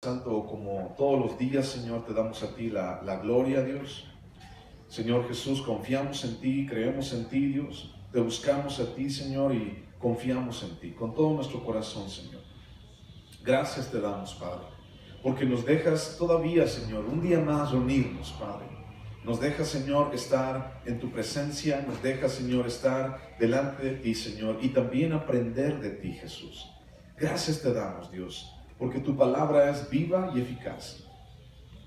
Santo, como todos los días, Señor, te damos a ti la gloria, Dios. Señor Jesús, confiamos en ti, creemos en ti, Dios. Te buscamos a ti, Señor, y confiamos en ti con todo nuestro corazón, Señor. Gracias te damos, Padre, porque nos dejas todavía, Señor, un día más reunirnos, Padre. Nos dejas, Señor, estar en tu presencia, nos dejas, Señor, estar delante de ti, Señor, y también aprender de ti, Jesús. Gracias te damos, Dios, porque tu palabra es viva y eficaz.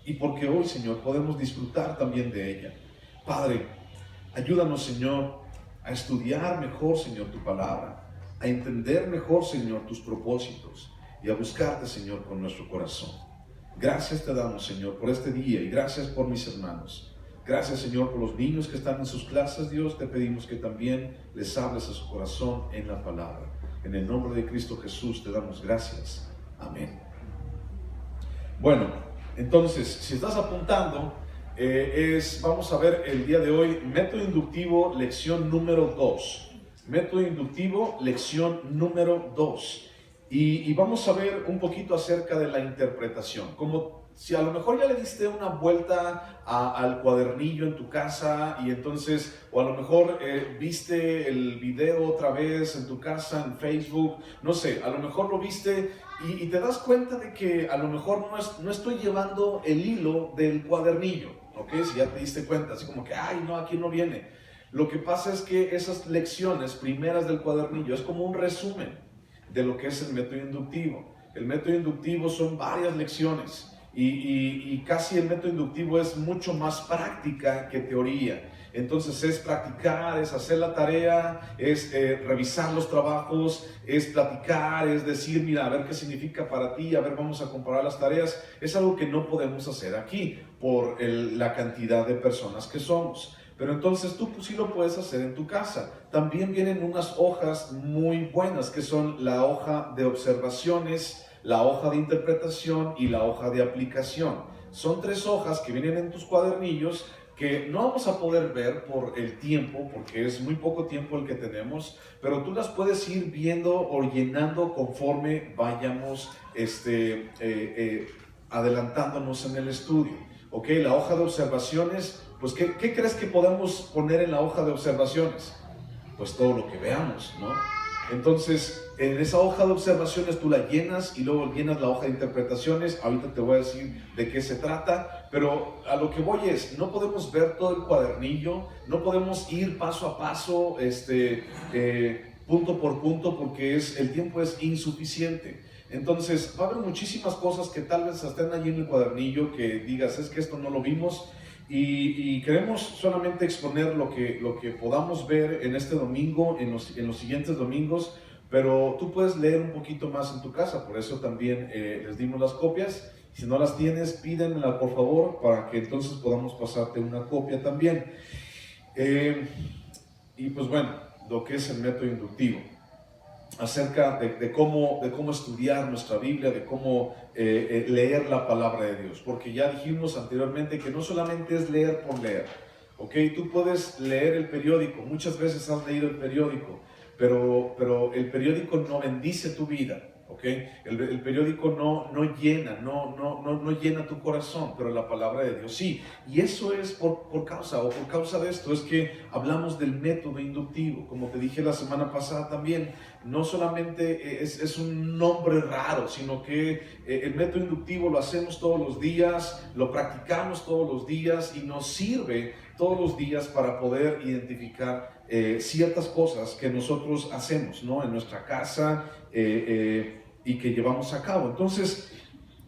Y porque hoy, Señor, podemos disfrutar también de ella. Padre, ayúdanos, Señor, a estudiar mejor, Señor, tu palabra, a entender mejor, Señor, tus propósitos y a buscarte, Señor, con nuestro corazón. Gracias te damos, Señor, por este día y gracias por mis hermanos. Gracias, Señor, por los niños que están en sus clases, Dios. Te pedimos que también les hables a su corazón en la palabra. En el nombre de Cristo Jesús te damos gracias. Amén. Bueno, entonces, si estás apuntando, vamos a ver el día de hoy método inductivo, lección número 2. Método inductivo, lección número 2. Y vamos a ver un poquito acerca de la interpretación. Como si a lo mejor ya le diste una vuelta al cuadernillo en tu casa y entonces, o a lo mejor viste el video otra vez en tu casa, en Facebook, no sé, a lo mejor lo viste y te das cuenta de que a lo mejor no estoy llevando el hilo del cuadernillo, ¿ok? Si ya te diste cuenta, así como que, ay, no, aquí no viene. Lo que pasa es que esas lecciones primeras del cuadernillo es como un resumen de lo que es el método inductivo. El método inductivo son varias lecciones y casi el método inductivo es mucho más práctica que teoría. Entonces es practicar, es hacer la tarea, es revisar los trabajos, es platicar, es decir, mira, a ver qué significa para ti, a ver, vamos a comparar las tareas. Es algo que no podemos hacer aquí por la cantidad de personas que somos. Pero entonces tú sí lo puedes hacer en tu casa. También vienen unas hojas muy buenas que son la hoja de observaciones, la hoja de interpretación y la hoja de aplicación. Son 3 hojas que vienen en tus cuadernillos que no vamos a poder ver por el tiempo, porque es muy poco tiempo el que tenemos, pero tú las puedes ir viendo o llenando conforme vayamos adelantándonos en el estudio. Ok, la hoja de observaciones, pues ¿qué crees que podemos poner en la hoja de observaciones? Pues todo lo que veamos, ¿no? Entonces, en esa hoja de observaciones tú la llenas y luego llenas la hoja de interpretaciones. Ahorita te voy a decir de qué se trata, pero a lo que voy es, no podemos ver todo el cuadernillo, no podemos ir paso a paso, punto por punto, porque el tiempo es insuficiente. Entonces, va a haber muchísimas cosas que tal vez estén allí en el cuadernillo que digas, es que esto no lo vimos. Y queremos solamente exponer lo que podamos ver en este domingo, en los siguientes domingos, pero tú puedes leer un poquito más en tu casa, por eso también les dimos las copias. Si no las tienes, pídenmela por favor, para que entonces podamos pasarte una copia también. Y pues bueno, lo que es el método inductivo, acerca de cómo estudiar nuestra Biblia, de cómo leer la palabra de Dios, porque ya dijimos anteriormente que no solamente es leer por leer, ¿ok? Tú puedes leer el periódico, muchas veces has leído el periódico, pero el periódico no bendice tu vida, ¿ok? El periódico no llena tu corazón, pero la palabra de Dios sí. Y eso es por causa de esto, es que hablamos del método inductivo. Como te dije la semana pasada también, no solamente es un nombre raro, sino que el método inductivo lo hacemos todos los días, lo practicamos todos los días y nos sirve todos los días para poder identificar ciertas cosas que nosotros hacemos, ¿no? En nuestra casa y que llevamos a cabo. Entonces,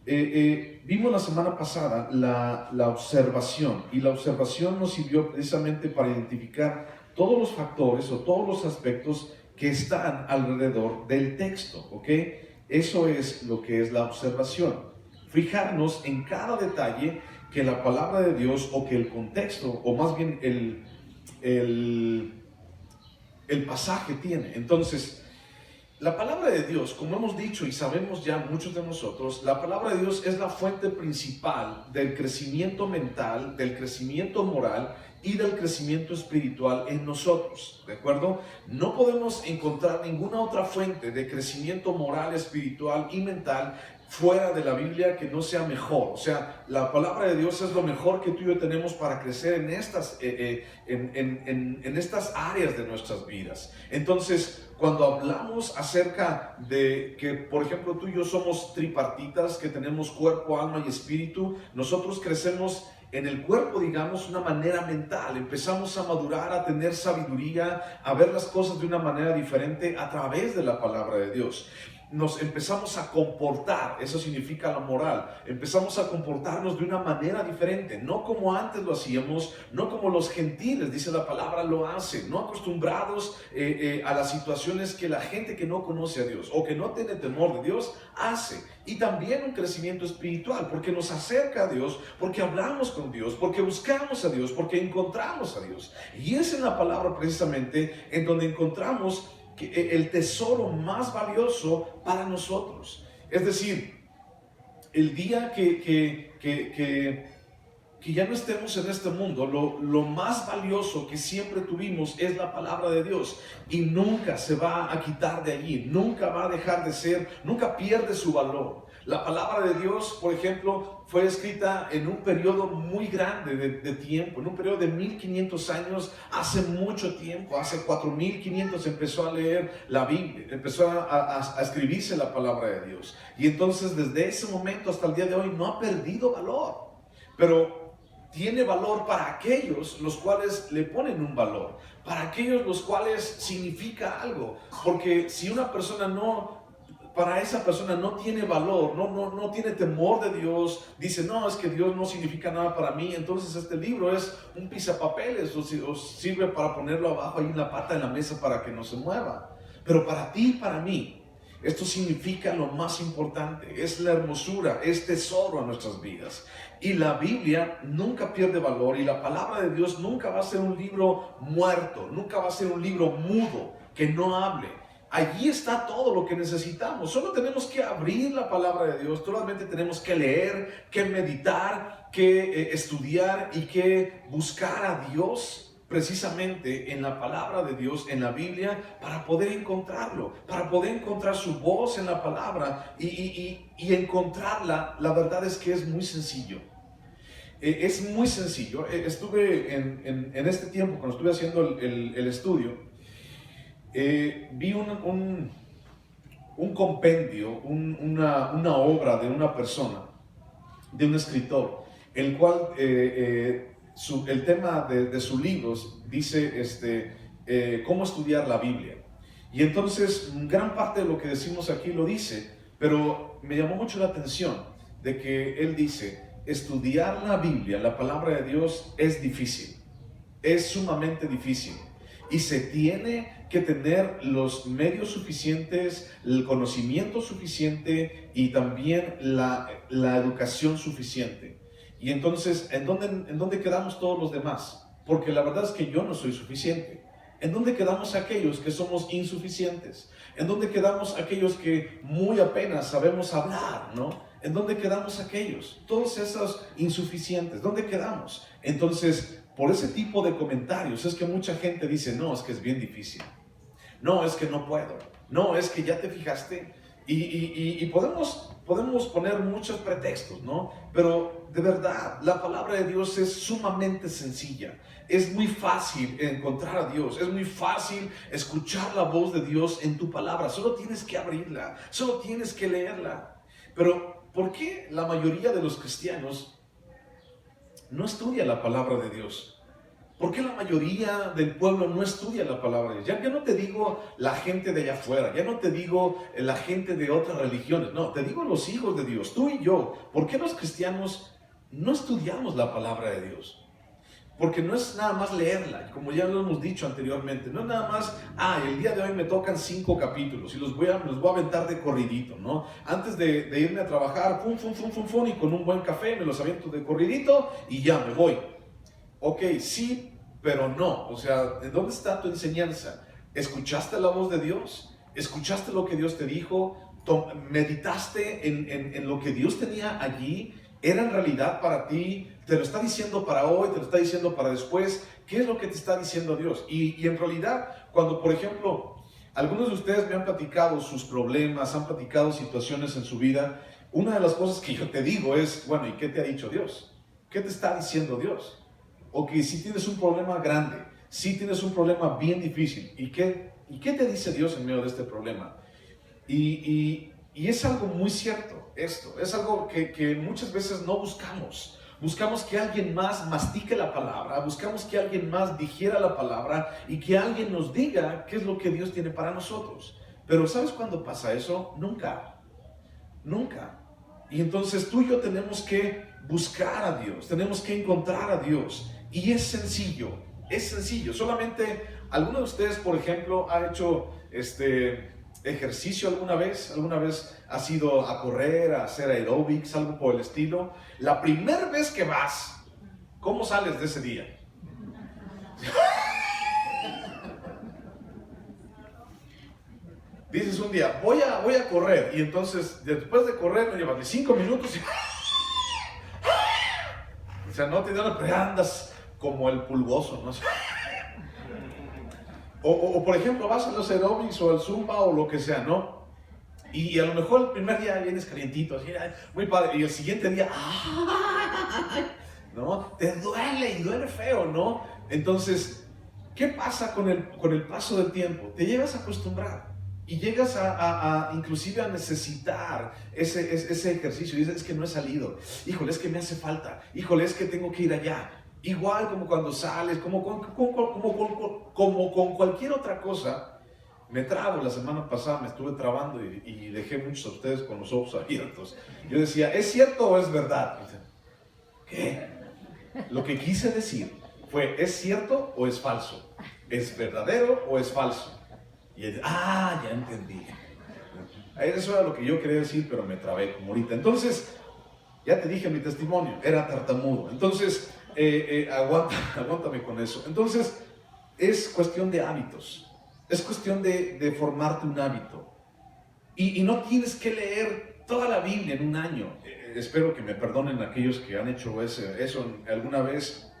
vimos la semana pasada la observación, y la observación nos sirvió precisamente para identificar todos los factores o todos los aspectos que están alrededor del texto, ¿ok? Eso es lo que es la observación. Fijarnos en cada detalle que la palabra de Dios, o que el contexto, o más bien el pasaje tiene. Entonces, la palabra de Dios, como hemos dicho y sabemos ya muchos de nosotros, la palabra de Dios es la fuente principal del crecimiento mental, del crecimiento moral y del crecimiento espiritual en nosotros, ¿de acuerdo? No podemos encontrar ninguna otra fuente de crecimiento moral, espiritual y mental fuera de la Biblia que no sea mejor. O sea, la palabra de Dios es lo mejor que tú y yo tenemos para crecer en estas áreas de nuestras vidas. Entonces, cuando hablamos acerca de que, por ejemplo, tú y yo somos tripartitas, que tenemos cuerpo, alma y espíritu, nosotros crecemos en el cuerpo, digamos, una manera mental. Empezamos a madurar, a tener sabiduría, a ver las cosas de una manera diferente a través de la palabra de Dios. Nos empezamos a comportar, eso significa la moral, empezamos a comportarnos de una manera diferente, no como antes lo hacíamos, no como los gentiles, dice la palabra, lo hacen, no acostumbrados a las situaciones que la gente que no conoce a Dios o que no tiene temor de Dios hace. Y también un crecimiento espiritual, porque nos acerca a Dios, porque hablamos con Dios, porque buscamos a Dios, porque encontramos a Dios. Y es en la palabra precisamente en donde encontramos el tesoro más valioso para nosotros. Es decir, el día que ya no estemos en este mundo, lo más valioso que siempre tuvimos es la palabra de Dios, y nunca se va a quitar de allí, nunca va a dejar de ser, nunca pierde su valor. La palabra de Dios, por ejemplo, fue escrita en un periodo muy grande de tiempo, en un periodo de 1500 años, hace mucho tiempo, hace 4500 empezó a leer la Biblia, empezó a escribirse la palabra de Dios. Y entonces desde ese momento hasta el día de hoy no ha perdido valor, pero tiene valor para aquellos los cuales le ponen un valor, para aquellos los cuales significa algo, porque si una persona para esa persona no tiene valor, no tiene temor de Dios, dice, no, es que Dios no significa nada para mí, entonces este libro es un pisapapeles, o sirve para ponerlo abajo ahí en la pata de la mesa para que no se mueva. Pero para ti y para mí, esto significa lo más importante, es la hermosura, es tesoro a nuestras vidas. Y la Biblia nunca pierde valor, y la palabra de Dios nunca va a ser un libro muerto, nunca va a ser un libro mudo, que no hable. Allí está todo lo que necesitamos. Solo tenemos que abrir la palabra de Dios, solamente tenemos que leer, que meditar, que estudiar y que buscar a Dios precisamente en la palabra de Dios, en la Biblia, para poder encontrarlo, para poder encontrar su voz en la palabra y encontrarla. La verdad es que es muy sencillo. Es muy sencillo. Estuve en este tiempo, cuando estuve haciendo el estudio, vi un compendio, una obra de una persona, de un escritor, el cual el tema de sus libros dice cómo estudiar la Biblia. Y entonces gran parte de lo que decimos aquí lo dice, pero me llamó mucho la atención de que él dice, estudiar la Biblia, la palabra de Dios, es difícil, es sumamente difícil. Y se tiene que tener los medios suficientes, el conocimiento suficiente y también la educación suficiente. Y entonces, ¿en dónde quedamos todos los demás? Porque la verdad es que yo no soy suficiente. ¿En dónde quedamos aquellos que somos insuficientes? ¿En dónde quedamos aquellos que muy apenas sabemos hablar, ¿no? ¿En dónde quedamos aquellos? Todos esos insuficientes, ¿dónde quedamos? Entonces, por ese tipo de comentarios es que mucha gente dice, no, es que es bien difícil. No, es que no puedo. No, es que ya te fijaste. Y podemos poner muchos pretextos, ¿no? Pero de verdad, la palabra de Dios es sumamente sencilla. Es muy fácil encontrar a Dios. Es muy fácil escuchar la voz de Dios en tu palabra. Solo tienes que abrirla. Solo tienes que leerla. Pero, ¿por qué la mayoría de los cristianos no estudia la palabra de Dios? ¿Por qué la mayoría del pueblo no estudia la palabra de Dios? Ya no te digo la gente de allá afuera, ya no te digo la gente de otras religiones, no, te digo los hijos de Dios, tú y yo. ¿Por qué los cristianos no estudiamos la palabra de Dios? Porque no es nada más leerla, como ya lo hemos dicho anteriormente, no es nada más, el día de hoy me tocan 5 capítulos y los voy a aventar de corridito, ¿no? Antes de irme a trabajar, y con un buen café me los aviento de corridito y ya me voy. Ok, sí, pero no. O sea, ¿en dónde está tu enseñanza? ¿Escuchaste la voz de Dios? ¿Escuchaste lo que Dios te dijo? ¿Meditaste en lo que Dios tenía allí? ¿Era en realidad para ti? ¿Te lo está diciendo para hoy? ¿Te lo está diciendo para después? ¿Qué es lo que te está diciendo Dios? Y en realidad, cuando, por ejemplo, algunos de ustedes me han platicado sus problemas, han platicado situaciones en su vida, una de las cosas que yo te digo es, bueno, ¿y qué te ha dicho Dios? ¿Qué te está diciendo Dios? O que si tienes un problema grande, si tienes un problema bien difícil, ¿y qué te dice Dios en medio de este problema? Y es algo muy cierto esto, es algo que muchas veces no buscamos. Buscamos que alguien más mastique la palabra, buscamos que alguien más digiera la palabra y que alguien nos diga qué es lo que Dios tiene para nosotros. Pero ¿sabes cuándo pasa eso? Nunca, nunca. Y entonces tú y yo tenemos que buscar a Dios, tenemos que encontrar a Dios. Y es sencillo. Solamente, ¿alguno de ustedes, por ejemplo, ha hecho ejercicio alguna vez? ¿Alguna vez has ido a correr, a hacer aeróbics, algo por el estilo? La primera vez que vas, ¿cómo sales de ese día? Dices un día, voy a correr, y entonces después de correr me llevas 5 minutos y... O sea, no te dan, pero andas como el pulgoso, ¿no? O por ejemplo, vas a los aeróbics o al zumba o lo que sea, ¿no? Y a lo mejor el primer día vienes calientito, así, muy padre, y el siguiente día, ¿no? Te duele y duele feo, ¿no? Entonces, ¿qué pasa con el paso del tiempo? Te llegas a acostumbrar y llegas inclusive a necesitar ese ejercicio. Y dices, es que no he salido, híjole, es que me hace falta, híjole, es que tengo que ir allá. Igual como cuando sales, como con cualquier otra cosa. Me trabo, la semana pasada me estuve trabando y dejé muchos a ustedes con los ojos abiertos. Yo decía, ¿es cierto o es verdad? ¿Qué? Lo que quise decir fue, ¿es cierto o es falso? ¿Es verdadero o es falso? Y ya entendí. Eso era lo que yo quería decir, pero me trabé como ahorita. Entonces, ya te dije mi testimonio, era tartamudo. Entonces, aguántame con eso. Entonces, es cuestión de hábitos. Es cuestión de formarte un hábito. Y no tienes que leer toda la Biblia en un año. Espero que me perdonen aquellos que han hecho eso alguna vez.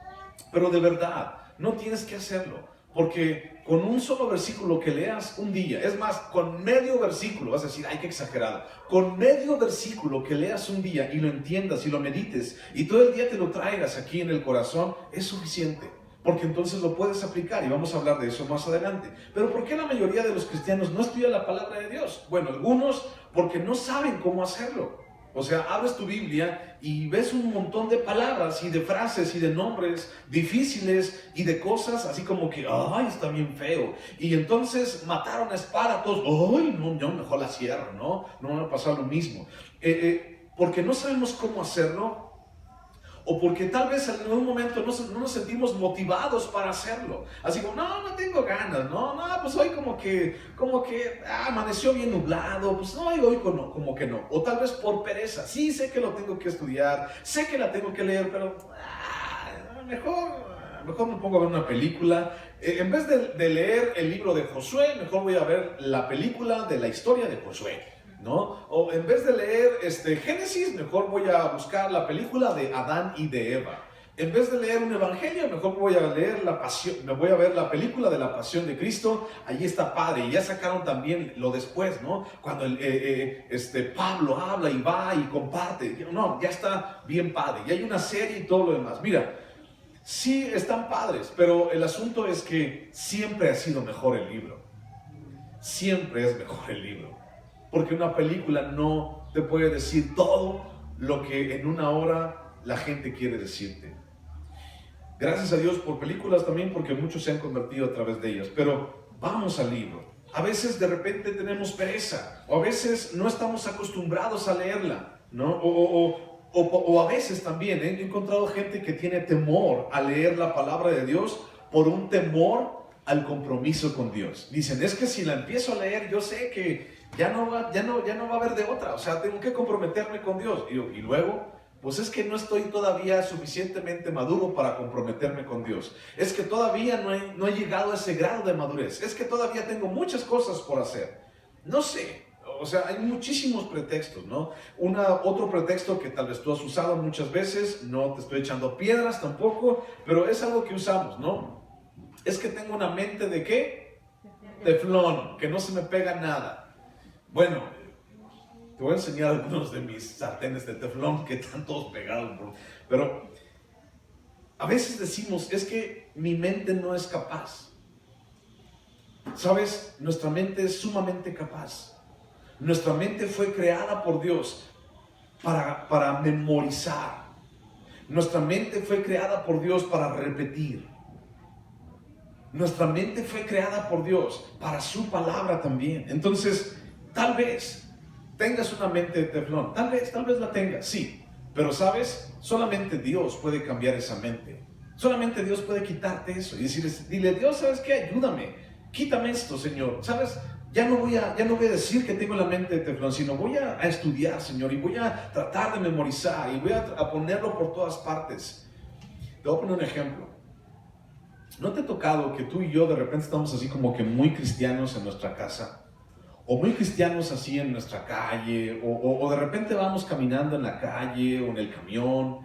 Pero de verdad, no tienes que hacerlo. Porque con un solo versículo que leas un día, es más, con medio versículo, vas a decir, ay, qué exagerado. Con medio versículo que leas un día y lo entiendas y lo medites y todo el día te lo traigas aquí en el corazón, es suficiente. Porque entonces lo puedes aplicar y vamos a hablar de eso más adelante. Pero ¿por qué la mayoría de los cristianos no estudian la palabra de Dios? Bueno, algunos porque no saben cómo hacerlo. O sea, abres tu Biblia y ves un montón de palabras y de frases y de nombres difíciles y de cosas así como que, ay, está bien feo. Y entonces mataron a espada a todos. Ay, no, yo mejor la cierro, ¿no? No me va a pasar lo mismo. Porque no sabemos cómo hacerlo. O porque tal vez en algún momento no nos sentimos motivados para hacerlo. Así como, no tengo ganas, no, pues hoy como que amaneció bien nublado, pues no, hoy como que no. O tal vez por pereza, sí sé que lo tengo que estudiar, sé que la tengo que leer, pero mejor me pongo a ver una película. En vez de leer el libro de Josué, mejor voy a ver la película de la historia de Josué, ¿no? O en vez de leer Génesis, mejor voy a buscar la película de Adán y de Eva. En vez de leer un evangelio, mejor voy a leer me voy a ver la película de la pasión de Cristo. Allí está padre. Y ya sacaron también lo después, ¿no? Cuando Pablo habla y va y comparte. No, ya está bien padre. Y hay una serie y todo lo demás. Mira, sí están padres, pero el asunto es que siempre ha sido mejor el libro. Siempre es mejor el libro. Porque una película no te puede decir todo lo que en una hora la gente quiere decirte. Gracias a Dios por películas también, porque muchos se han convertido a través de ellas. Pero vamos al libro. A veces de repente tenemos pereza, o a veces no estamos acostumbrados a leerla, ¿no? O a veces también he encontrado gente que tiene temor a leer la palabra de Dios por un temor al compromiso con Dios. Dicen, es que si la empiezo a leer, yo sé que ya no va a haber de otra, o sea, tengo que comprometerme con Dios. Y luego, pues es que no estoy todavía suficientemente maduro para comprometerme con Dios. Es que todavía no he llegado a ese grado de madurez. Es que todavía tengo muchas cosas por hacer. No sé, o sea, hay muchísimos pretextos, ¿no? Otro pretexto que tal vez tú has usado muchas veces, no te estoy echando piedras tampoco, pero es algo que usamos, ¿no? Es que tengo una mente ¿de qué? Teflón, que no se me pega nada. Bueno, Te voy a enseñar algunos de mis sartenes de teflón que están todos pegados. Pero a veces decimos, es que mi mente no es capaz. ¿Sabes? Nuestra mente es sumamente capaz. Nuestra mente fue creada por Dios para memorizar. Nuestra mente fue creada por Dios para repetir. Nuestra mente fue creada por Dios para su palabra también. Entonces, tal vez tengas una mente de teflón. Tal vez la tengas, sí. Pero ¿sabes? Solamente Dios puede cambiar esa mente. Solamente Dios puede quitarte eso y dile, Dios, ¿sabes qué? Ayúdame. Quítame esto, Señor. ¿Sabes? Ya no voy a decir que tengo la mente de teflón, sino voy a estudiar, Señor, y voy a tratar de memorizar y voy a ponerlo por todas partes. Te voy a poner un ejemplo. ¿No te ha tocado que tú y yo de repente estamos así como que muy cristianos en nuestra casa? O muy cristianos así en nuestra calle, o de repente vamos caminando en la calle o en el camión,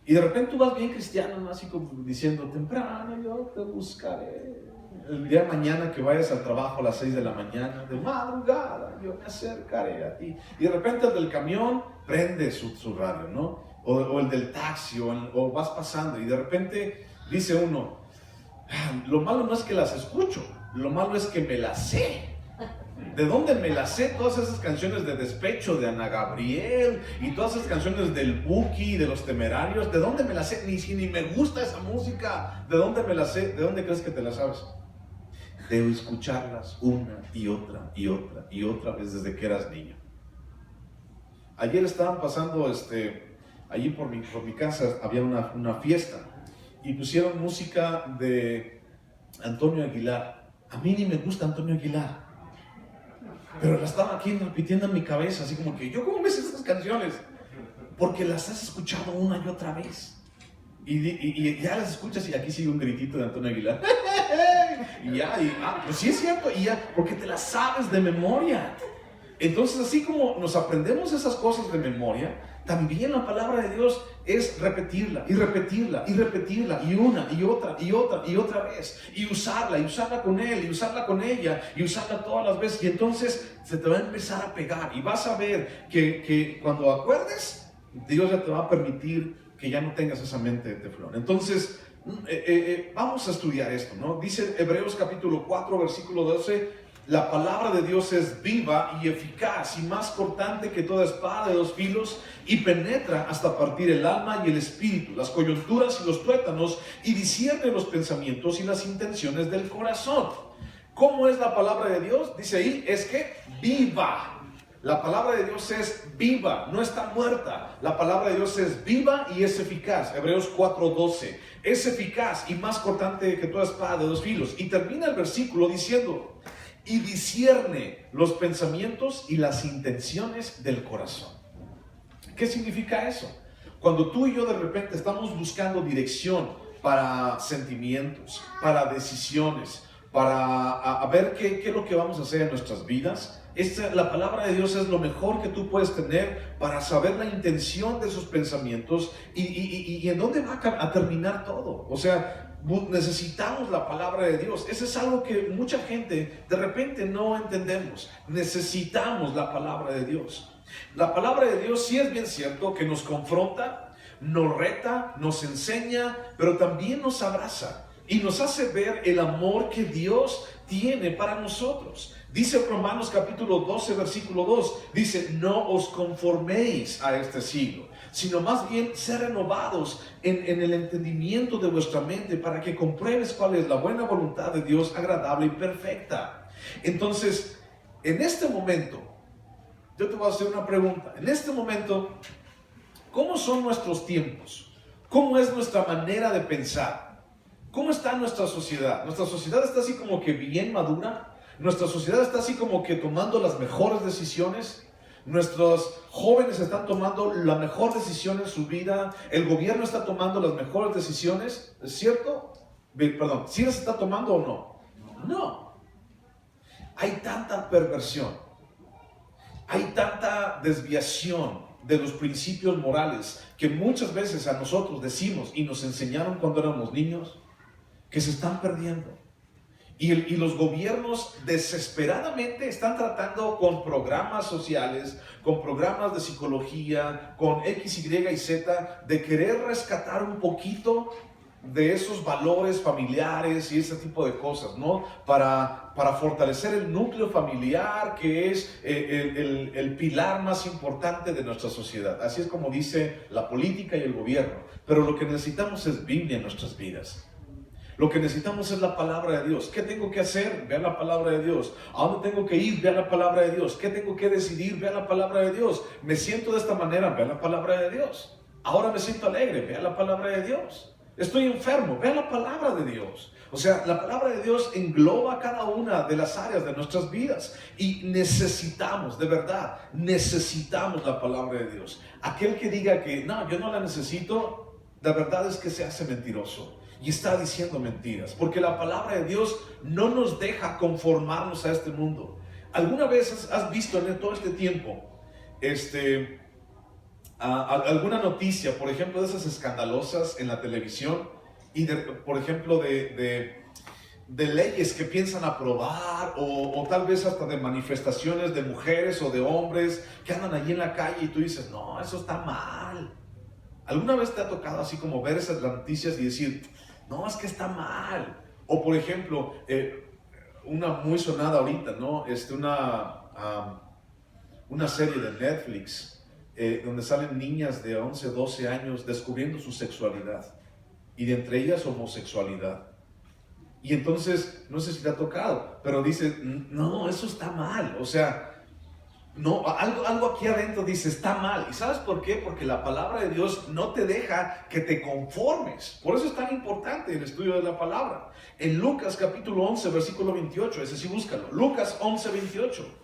y de repente tú vas bien cristiano, ¿no? Así como diciendo, temprano yo te buscaré. El día de mañana que vayas al trabajo a las 6 de la mañana, de madrugada yo me acercaré a ti. Y de repente el del camión prende su radio, ¿no? O el del taxi, o vas pasando y de repente dice uno, lo malo no es que las escucho, lo malo es que me las sé. ¿De dónde me las sé? Todas esas canciones de despecho de Ana Gabriel y todas esas canciones del Buki, de los Temerarios, ¿de dónde me las sé? Ni me gusta esa música. ¿De dónde me las sé? ¿De dónde crees que te las sabes? De escucharlas una y otra y otra y otra vez desde que eras niño. Ayer estaban pasando, allí por mi casa había una fiesta y pusieron música de Antonio Aguilar. A mí ni me gusta Antonio Aguilar, pero la estaba aquí repitiendo en mi cabeza, así como que, ¿yo cómo ves estas canciones? Porque las has escuchado una y otra vez. Y ya las escuchas y aquí sigue un gritito de Antonio Aguilar. Pues sí es cierto, y ya, porque te las sabes de memoria. Entonces, así como nos aprendemos esas cosas de memoria, también la palabra de Dios es repetirla y repetirla y repetirla y una y otra y otra y otra vez y usarla con él y usarla con ella y usarla todas las veces, y entonces se te va a empezar a pegar y vas a ver que cuando acuerdes, Dios ya te va a permitir que ya no tengas esa mente de teflón. Entonces vamos a estudiar esto, ¿no? Dice Hebreos capítulo 4 versículo 12: la palabra de Dios es viva y eficaz y más cortante que toda espada de dos filos, y penetra hasta partir el alma y el espíritu, las coyunturas y los tuétanos, y discierne los pensamientos y las intenciones del corazón. ¿Cómo es la palabra de Dios? Dice ahí, es que viva. La palabra de Dios es viva, no está muerta. La palabra de Dios es viva y es eficaz. Hebreos 4:12. Es eficaz y más cortante que toda espada de dos filos. Y termina el versículo diciendo: y discierne los pensamientos y las intenciones del corazón. ¿Qué significa eso? Cuando tú y yo de repente estamos buscando dirección para sentimientos, para decisiones, para ver qué es lo que vamos a hacer en nuestras vidas, la palabra de Dios es lo mejor que tú puedes tener para saber la intención de esos pensamientos y en dónde va a terminar todo. O sea, necesitamos la palabra de Dios. Eso es algo que mucha gente de repente no entendemos. Necesitamos la palabra de Dios. La palabra de Dios sí es bien cierto que nos confronta, nos reta, nos enseña, pero también nos abraza y nos hace ver el amor que Dios tiene para nosotros. Dice Romanos capítulo 12 versículo 2, dice: no os conforméis a este siglo, sino más bien ser renovados en el entendimiento de vuestra mente, para que compruebes cuál es la buena voluntad de Dios, agradable y perfecta. Entonces, en este momento, yo te voy a hacer una pregunta. En este momento, ¿cómo son nuestros tiempos? ¿Cómo es nuestra manera de pensar? ¿Cómo está nuestra sociedad? Nuestra sociedad está así como que bien madura. Nuestra sociedad está así como que tomando las mejores decisiones. Nuestros jóvenes están tomando la mejor decisión en su vida. El gobierno está tomando las mejores decisiones. ¿Es cierto? Perdón, ¿sí las está tomando o no? No. Hay tanta perversión. Hay tanta desviación de los principios morales que muchas veces a nosotros decimos y nos enseñaron cuando éramos niños, que se están perdiendo. Y los gobiernos desesperadamente están tratando con programas sociales, con programas de psicología, con X, Y y Z, de querer rescatar un poquito de esos valores familiares y ese tipo de cosas, ¿no? Para fortalecer el núcleo familiar, que es el pilar más importante de nuestra sociedad. Así es como dice la política y el gobierno. Pero lo que necesitamos es Biblia en nuestras vidas. Lo que necesitamos es la palabra de Dios. ¿Qué tengo que hacer? Vea la palabra de Dios. ¿A dónde tengo que ir? Vea la palabra de Dios. ¿Qué tengo que decidir? Vea la palabra de Dios. Me siento de esta manera, vea la palabra de Dios. Ahora me siento alegre, vea la palabra de Dios. Estoy enfermo, vea la palabra de Dios. O sea, la palabra de Dios engloba cada una de las áreas de nuestras vidas. Y necesitamos, de verdad, necesitamos la palabra de Dios. Aquel que diga que no, yo no la necesito, la verdad es que se hace mentiroso. Y está diciendo mentiras, porque la palabra de Dios no nos deja conformarnos a este mundo. ¿Alguna vez has visto en todo este tiempo alguna noticia, por ejemplo, de esas escandalosas en la televisión, y por ejemplo de leyes que piensan aprobar, o tal vez hasta de manifestaciones de mujeres o de hombres que andan allí en la calle y tú dices, no, eso está mal? ¿Alguna vez te ha tocado así como ver esas noticias y decir, no, es que está mal? O por ejemplo, una muy sonada ahorita, ¿no? Una serie de Netflix donde salen niñas de 11, 12 años descubriendo su sexualidad, y de entre ellas homosexualidad. Y entonces, no sé si te ha tocado, pero dice, no, eso está mal. O sea, no, algo aquí adentro dice, está mal. ¿Y sabes por qué? Porque la palabra de Dios no te deja que te conformes. Por eso es tan importante el estudio de la palabra. En Lucas capítulo 11, versículo 28, ese sí búscalo. Lucas 11, 28.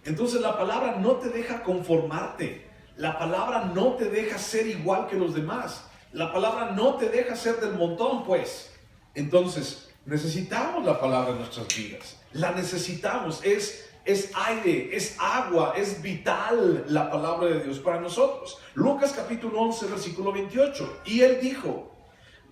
Entonces la palabra no te deja conformarte. La palabra no te deja ser igual que los demás. La palabra no te deja ser del montón, pues. Entonces, necesitamos la palabra en nuestras vidas. La necesitamos. Es aire, es agua, es vital la palabra de Dios para nosotros. Lucas capítulo 11, versículo 28. Y él dijo,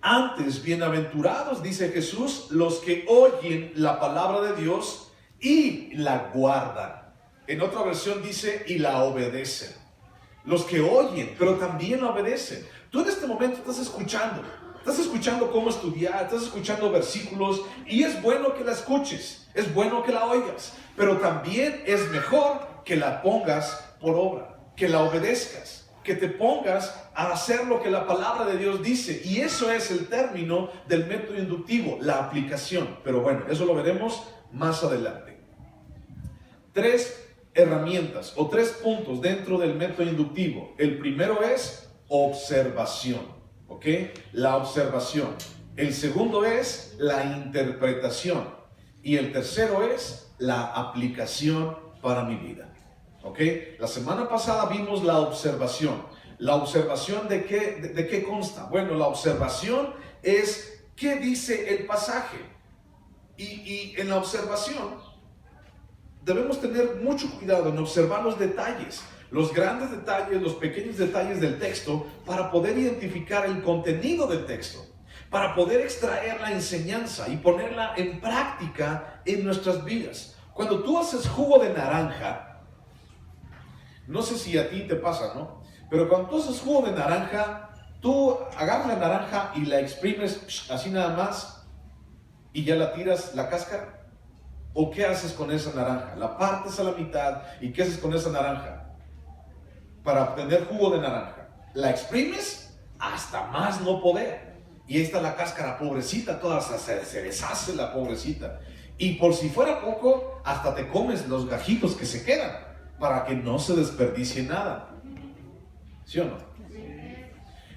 antes bienaventurados, dice Jesús, los que oyen la palabra de Dios y la guardan. En otra versión dice, y la obedecen. Los que oyen, pero también la obedecen. Tú en este momento estás escuchando cómo estudiar, estás escuchando versículos, y es bueno que la escuches, es bueno que la oigas, pero también es mejor que la pongas por obra, que la obedezcas, que te pongas a hacer lo que la palabra de Dios dice. Y eso es el término del método inductivo, la aplicación. Pero bueno, eso lo veremos más adelante. 3 herramientas o 3 puntos dentro del método inductivo. El primero es observación, ¿ok? La observación. El segundo es la interpretación. Y el tercero es la aplicación para mi vida, ¿ok? La semana pasada vimos la observación. ¿La observación de qué consta? Bueno, la observación es qué dice el pasaje. Y en la observación debemos tener mucho cuidado en observar los detalles, los grandes detalles, los pequeños detalles del texto, para poder identificar el contenido del texto, para poder extraer la enseñanza y ponerla en práctica en nuestras vidas. Cuando tú haces jugo de naranja, no sé si a ti te pasa, ¿no? Pero cuando tú haces jugo de naranja, tú agarras la naranja y la exprimes así nada más y ya la tiras la cáscara. ¿O qué haces con esa naranja? La partes a la mitad, ¿y qué haces con esa naranja? Para obtener jugo de naranja, la exprimes hasta más no poder. Y ahí está la cáscara, pobrecita, toda se deshace la pobrecita. Y por si fuera poco, hasta te comes los gajitos que se quedan, para que no se desperdicie nada. ¿Sí o no?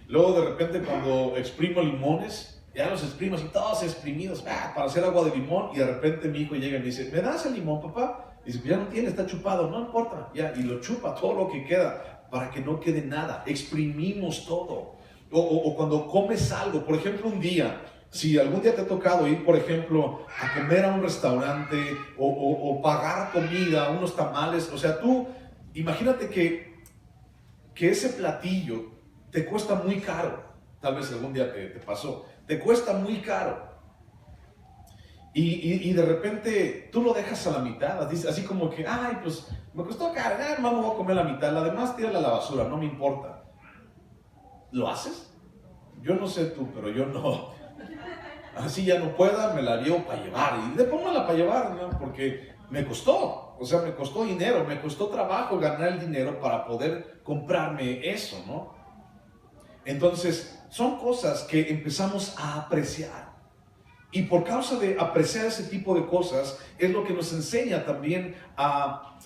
Luego de repente cuando exprimo limones, ya los exprimo así, todos exprimidos, para hacer agua de limón, y de repente mi hijo llega y me dice, ¿me das el limón, papá? Y dice, pues ya no tiene, está chupado, no importa, ya, y lo chupa todo lo que queda, para que no quede nada. Exprimimos todo. O cuando comes algo, por ejemplo, un día, si algún día te ha tocado ir, por ejemplo, a comer a un restaurante, o pagar comida, unos tamales, o sea, tú, imagínate que ese platillo te cuesta muy caro. Tal vez algún día te pasó. Te cuesta muy caro. Y de repente tú lo dejas a la mitad, así como que, ay, pues me costó cargar, no me voy a comer la mitad, la demás tírala a la basura, no me importa. ¿Lo haces? Yo no sé tú, pero yo no. Así ya no pueda, me la llevo para llevar. Y de póngala para llevar, ¿no? Porque me costó. O sea, me costó dinero, me costó trabajo ganar el dinero para poder comprarme eso, ¿no? Entonces, son cosas que empezamos a apreciar. Y por causa de apreciar ese tipo de cosas, es lo que nos enseña también a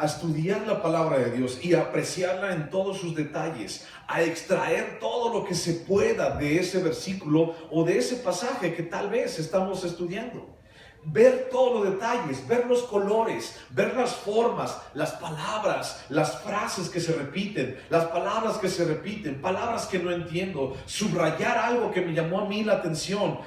estudiar la palabra de Dios y a apreciarla en todos sus detalles, a extraer todo lo que se pueda de ese versículo o de ese pasaje que tal vez estamos estudiando. Ver todos los detalles, ver los colores, ver las formas, las palabras, las frases que se repiten, las palabras que se repiten, palabras que no entiendo, subrayar algo que me llamó a mí la atención,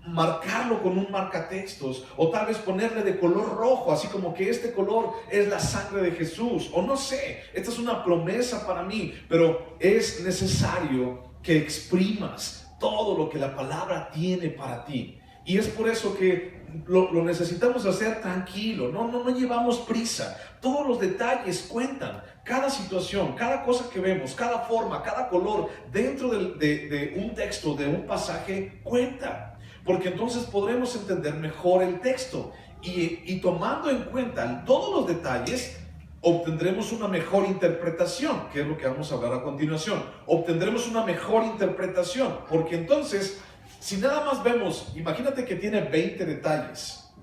marcarlo con un marcatextos, o tal vez ponerle de color rojo, así como que este color es la sangre de Jesús, o no sé, esta es una promesa para mí, pero es necesario que exprimas todo lo que la palabra tiene para ti. Y es por eso que lo necesitamos hacer tranquilo, no llevamos prisa. Todos los detalles cuentan, cada situación, cada cosa que vemos, cada forma, cada color dentro de un texto, de un pasaje, cuenta. Porque entonces podremos entender mejor el texto y tomando en cuenta todos los detalles, obtendremos una mejor interpretación, que es lo que vamos a hablar a continuación. Obtendremos una mejor interpretación, porque entonces, si nada más vemos, imagínate que tiene 20 detalles,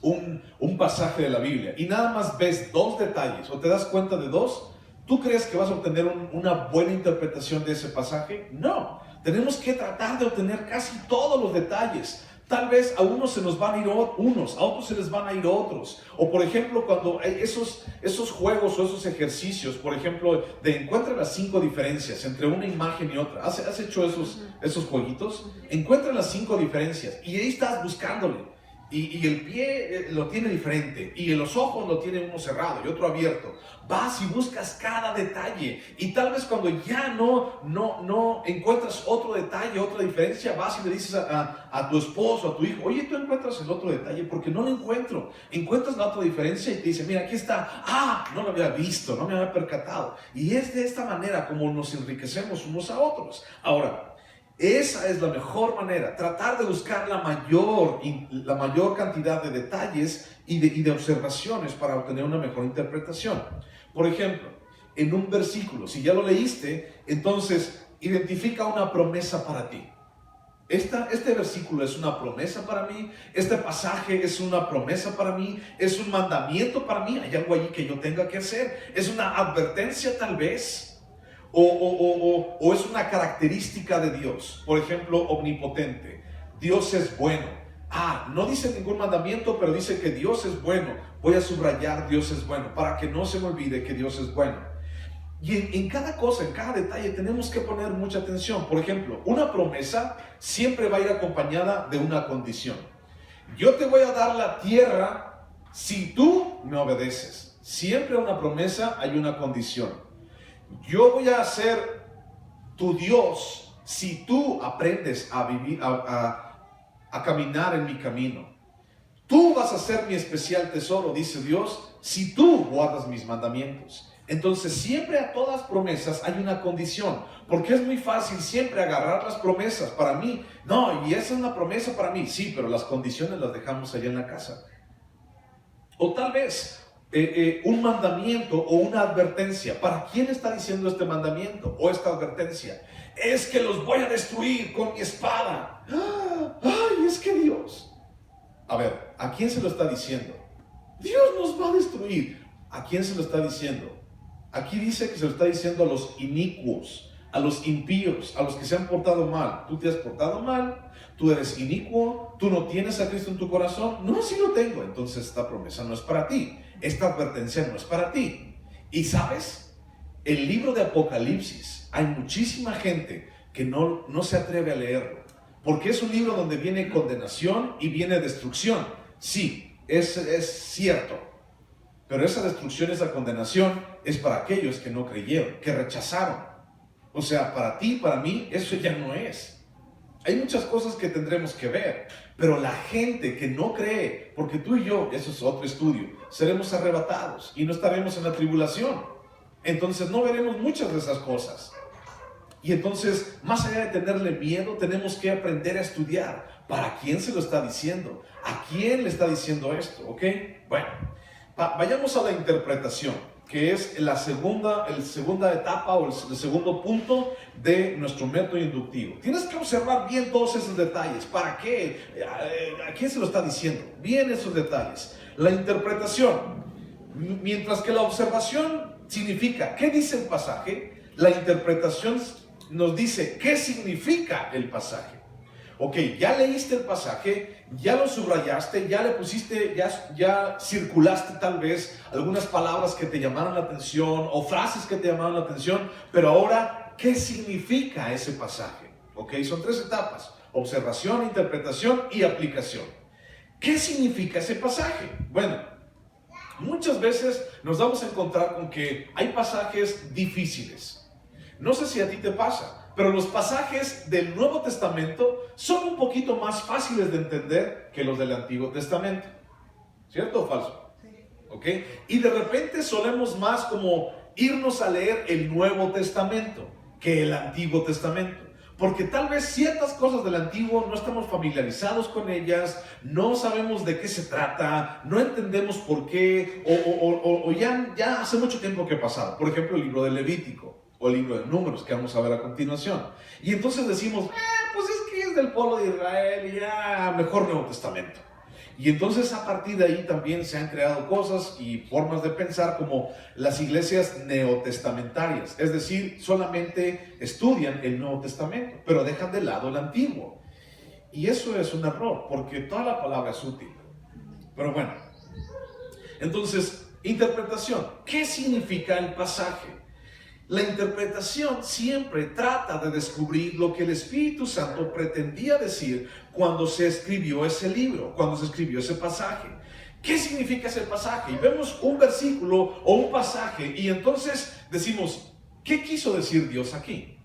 un pasaje de la Biblia, y nada más ves 2 detalles, o te das cuenta de 2, ¿tú crees que vas a obtener una buena interpretación de ese pasaje? No, tenemos que tratar de obtener casi todos los detalles. Tal vez a unos se nos van a ir unos, a otros se les van a ir otros. O por ejemplo, cuando hay esos juegos o esos ejercicios, por ejemplo, de encuentra las 5 diferencias entre una imagen y otra. ¿Has hecho esos jueguitos? Encuentra las 5 diferencias y ahí estás buscándole. Y el pie lo tiene diferente, y los ojos lo tiene uno cerrado y otro abierto. Vas y buscas cada detalle, y tal vez cuando ya no encuentras otro detalle, otra diferencia, vas y le dices a tu esposo, a tu hijo, oye, tú encuentras el otro detalle, porque no lo encuentro. Encuentras la otra diferencia y te dice, mira, aquí está. No lo había visto, no me había percatado. Y es de esta manera como nos enriquecemos unos a otros. Ahora, esa es la mejor manera, tratar de buscar la mayor cantidad de detalles y de observaciones para obtener una mejor interpretación. Por ejemplo, en un versículo, si ya lo leíste, entonces identifica una promesa para ti. Este versículo es una promesa para mí, este pasaje es una promesa para mí, es un mandamiento para mí, hay algo allí que yo tenga que hacer, es una advertencia tal vez. O es una característica de Dios. Por ejemplo, omnipotente. Dios es bueno. No dice ningún mandamiento, pero dice que Dios es bueno. Voy a subrayar Dios es bueno, para que no se me olvide que Dios es bueno. Y en cada cosa, en cada detalle, tenemos que poner mucha atención. Por ejemplo, una promesa siempre va a ir acompañada de una condición. Yo te voy a dar la tierra si tú me obedeces. Siempre una promesa hay una condición. Yo voy a ser tu Dios si tú aprendes a vivir, a caminar en mi camino. Tú vas a ser mi especial tesoro, dice Dios, si tú guardas mis mandamientos. Entonces siempre a todas promesas hay una condición, porque es muy fácil siempre agarrar las promesas para mí. No, y esa es una promesa para mí, sí, pero las condiciones las dejamos allá en la casa. O tal vez un mandamiento o una advertencia. ¿Para quién está diciendo este mandamiento o esta advertencia? Es que los voy a destruir con mi espada. ¡Ay, es que Dios! A ver, ¿a quién se lo está diciendo? Dios nos va a destruir. ¿A quién se lo está diciendo? Aquí dice que se lo está diciendo a los inicuos, a los impíos, a los que se han portado mal. ¿Tú te has portado mal? ¿Tú eres inicuo? ¿Tú no tienes a Cristo en tu corazón? No, sí lo tengo. Entonces esta promesa no es para ti. Esta advertencia no es para ti. Y ¿sabes? El libro de Apocalipsis, hay muchísima gente que no se atreve a leerlo, porque es un libro donde viene condenación y viene destrucción. Sí, es cierto, pero esa destrucción, esa condenación es para aquellos que no creyeron, que rechazaron. O sea, para ti, para mí, eso ya no es. Hay muchas cosas que tendremos que ver, pero la gente que no cree, porque tú y yo, eso es otro estudio, seremos arrebatados y no estaremos en la tribulación. Entonces no veremos muchas de esas cosas. Y entonces, más allá de tenerle miedo, tenemos que aprender a estudiar. ¿Para quién se lo está diciendo? ¿A quién le está diciendo esto? ¿Ok? Bueno, vayamos a la interpretación, que es la segunda etapa o el segundo punto de nuestro método inductivo. Tienes que observar bien todos esos detalles. ¿Para qué? ¿A quién se lo está diciendo? Bien esos detalles. La interpretación. Mientras que la observación significa qué dice el pasaje, la interpretación nos dice qué significa el pasaje. Ok, ya leíste el pasaje, ya lo subrayaste, ya le pusiste, ya circulaste tal vez algunas palabras que te llamaron la atención o frases que te llamaron la atención, pero ahora, ¿qué significa ese pasaje? Ok, son tres etapas: observación, interpretación y aplicación. ¿Qué significa ese pasaje? Bueno, muchas veces nos vamos a encontrar con que hay pasajes difíciles. No sé si a ti te pasa, pero los pasajes del Nuevo Testamento son un poquito más fáciles de entender que los del Antiguo Testamento. ¿Cierto o falso? Sí. ¿Ok? Y de repente solemos más como irnos a leer el Nuevo Testamento que el Antiguo Testamento. Porque tal vez ciertas cosas del Antiguo no estamos familiarizados con ellas, no sabemos de qué se trata, no entendemos por qué, o ya hace mucho tiempo que pasado. Por ejemplo, el libro de Levítico o el libro de Números, que vamos a ver a continuación. Y entonces decimos, pues es que es del pueblo de Israel y ya mejor Nuevo Testamento. Y entonces a partir de ahí también se han creado cosas y formas de pensar como las iglesias neotestamentarias, es decir, solamente estudian el Nuevo Testamento, pero dejan de lado el Antiguo. Y eso es un error, porque toda la palabra es útil. Pero bueno, entonces, interpretación. ¿Qué significa el pasaje? La interpretación siempre trata de descubrir lo que el Espíritu Santo pretendía decir cuando se escribió ese libro, cuando se escribió ese pasaje. ¿Qué significa ese pasaje? Y vemos un versículo o un pasaje y entonces decimos, ¿qué quiso decir Dios aquí?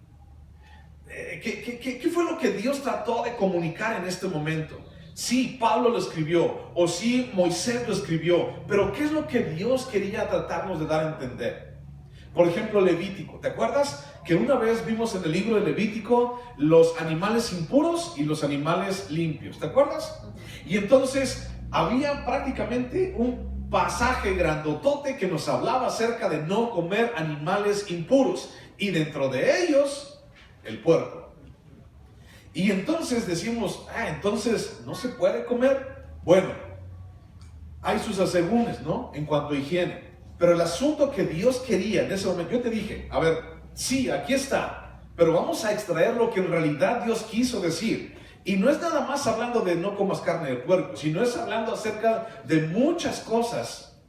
¿Qué fue lo que Dios trató de comunicar en este momento? Sí, Pablo lo escribió, o sí, Moisés lo escribió, pero ¿qué es lo que Dios quería tratarnos de dar a entender? Por ejemplo, Levítico. ¿Te acuerdas que una vez vimos en el libro de Levítico los animales impuros y los animales limpios? ¿Te acuerdas? Y entonces había prácticamente un pasaje grandotote que nos hablaba acerca de no comer animales impuros. Y dentro de ellos, el puerco. Y entonces decimos, entonces no se puede comer. Bueno, hay sus asegúnes, ¿no? En cuanto a higiene. Pero el asunto que Dios quería en ese momento, yo te dije, a ver, sí, aquí está, pero vamos a extraer lo que en realidad Dios quiso decir. Y no es nada más hablando de no comas carne de puerco, sino es hablando acerca de muchas cosas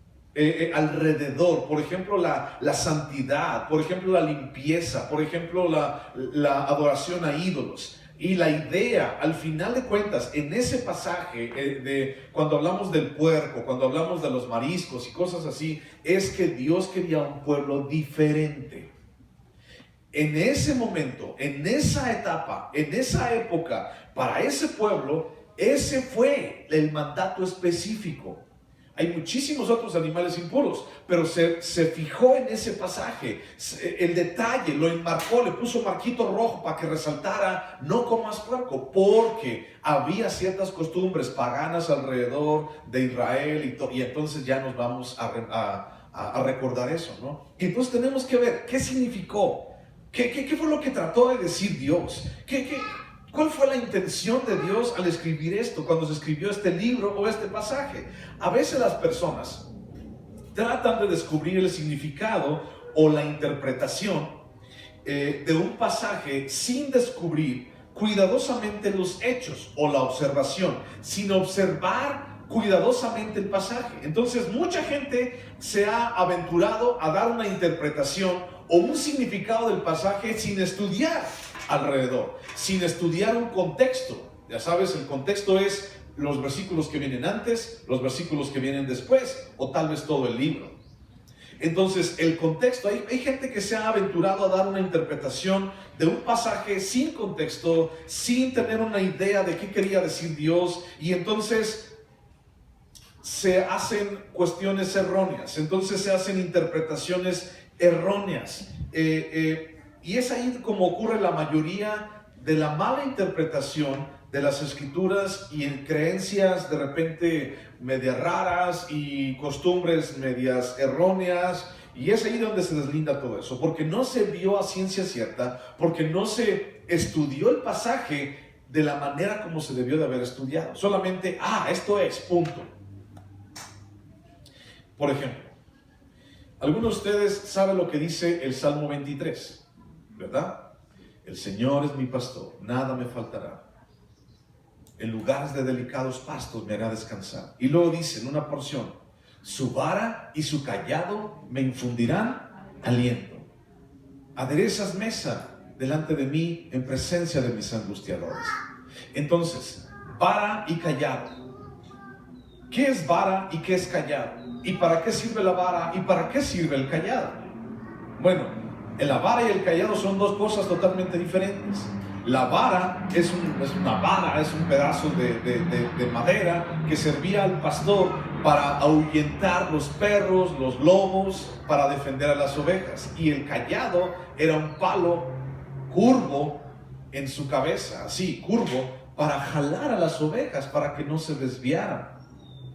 alrededor. Por ejemplo, la santidad, por ejemplo, la limpieza, por ejemplo, la adoración a ídolos. Y la idea, al final de cuentas, en ese pasaje, cuando hablamos del puerco, cuando hablamos de los mariscos y cosas así, es que Dios quería un pueblo diferente. En ese momento, en esa etapa, en esa época, para ese pueblo, ese fue el mandato específico. Hay muchísimos otros animales impuros, pero se fijó en ese pasaje, el detalle, lo enmarcó, le puso marquito rojo para que resaltara, no comas puerco, porque había ciertas costumbres paganas alrededor de Israel y entonces ya nos vamos a recordar eso, ¿no? Y entonces tenemos que ver qué significó, qué fue lo que trató de decir Dios, ¿cuál fue la intención de Dios al escribir esto, cuando se escribió este libro o este pasaje? A veces las personas tratan de descubrir el significado o la interpretación de un pasaje sin descubrir cuidadosamente los hechos o la observación, sin observar cuidadosamente el pasaje. Entonces mucha gente se ha aventurado a dar una interpretación o un significado del pasaje sin estudiar alrededor, sin estudiar un contexto. Ya sabes, el contexto es los versículos que vienen antes, los versículos que vienen después, o tal vez todo el libro. Entonces, el contexto, hay gente que se ha aventurado a dar una interpretación de un pasaje sin contexto, sin tener una idea de qué quería decir Dios, y entonces se hacen cuestiones erróneas, entonces se hacen interpretaciones erróneas. Y es ahí como ocurre la mayoría de la mala interpretación de las escrituras y en creencias de repente medias raras y costumbres medias erróneas, y es ahí donde se deslinda todo eso, porque no se vio a ciencia cierta, porque no se estudió el pasaje de la manera como se debió de haber estudiado. Solamente, esto es, punto. Por ejemplo, algunos de ustedes saben lo que dice el Salmo 23, ¿verdad? El Señor es mi pastor, nada me faltará. En lugares de delicados pastos me hará descansar. Y luego dice en una porción, su vara y su cayado me infundirán aliento. Aderezas mesa delante de mí en presencia de mis angustiadores. Entonces, vara y cayado. ¿Qué es vara y qué es callado? ¿Y para qué sirve la vara y para qué sirve el callado? Bueno, la vara y el callado son dos cosas totalmente diferentes. La vara es una vara, es un pedazo de madera que servía al pastor para ahuyentar los perros, los lobos, para defender a las ovejas. Y el callado era un palo curvo en su cabeza, así, curvo, para jalar a las ovejas, para que no se desviaran.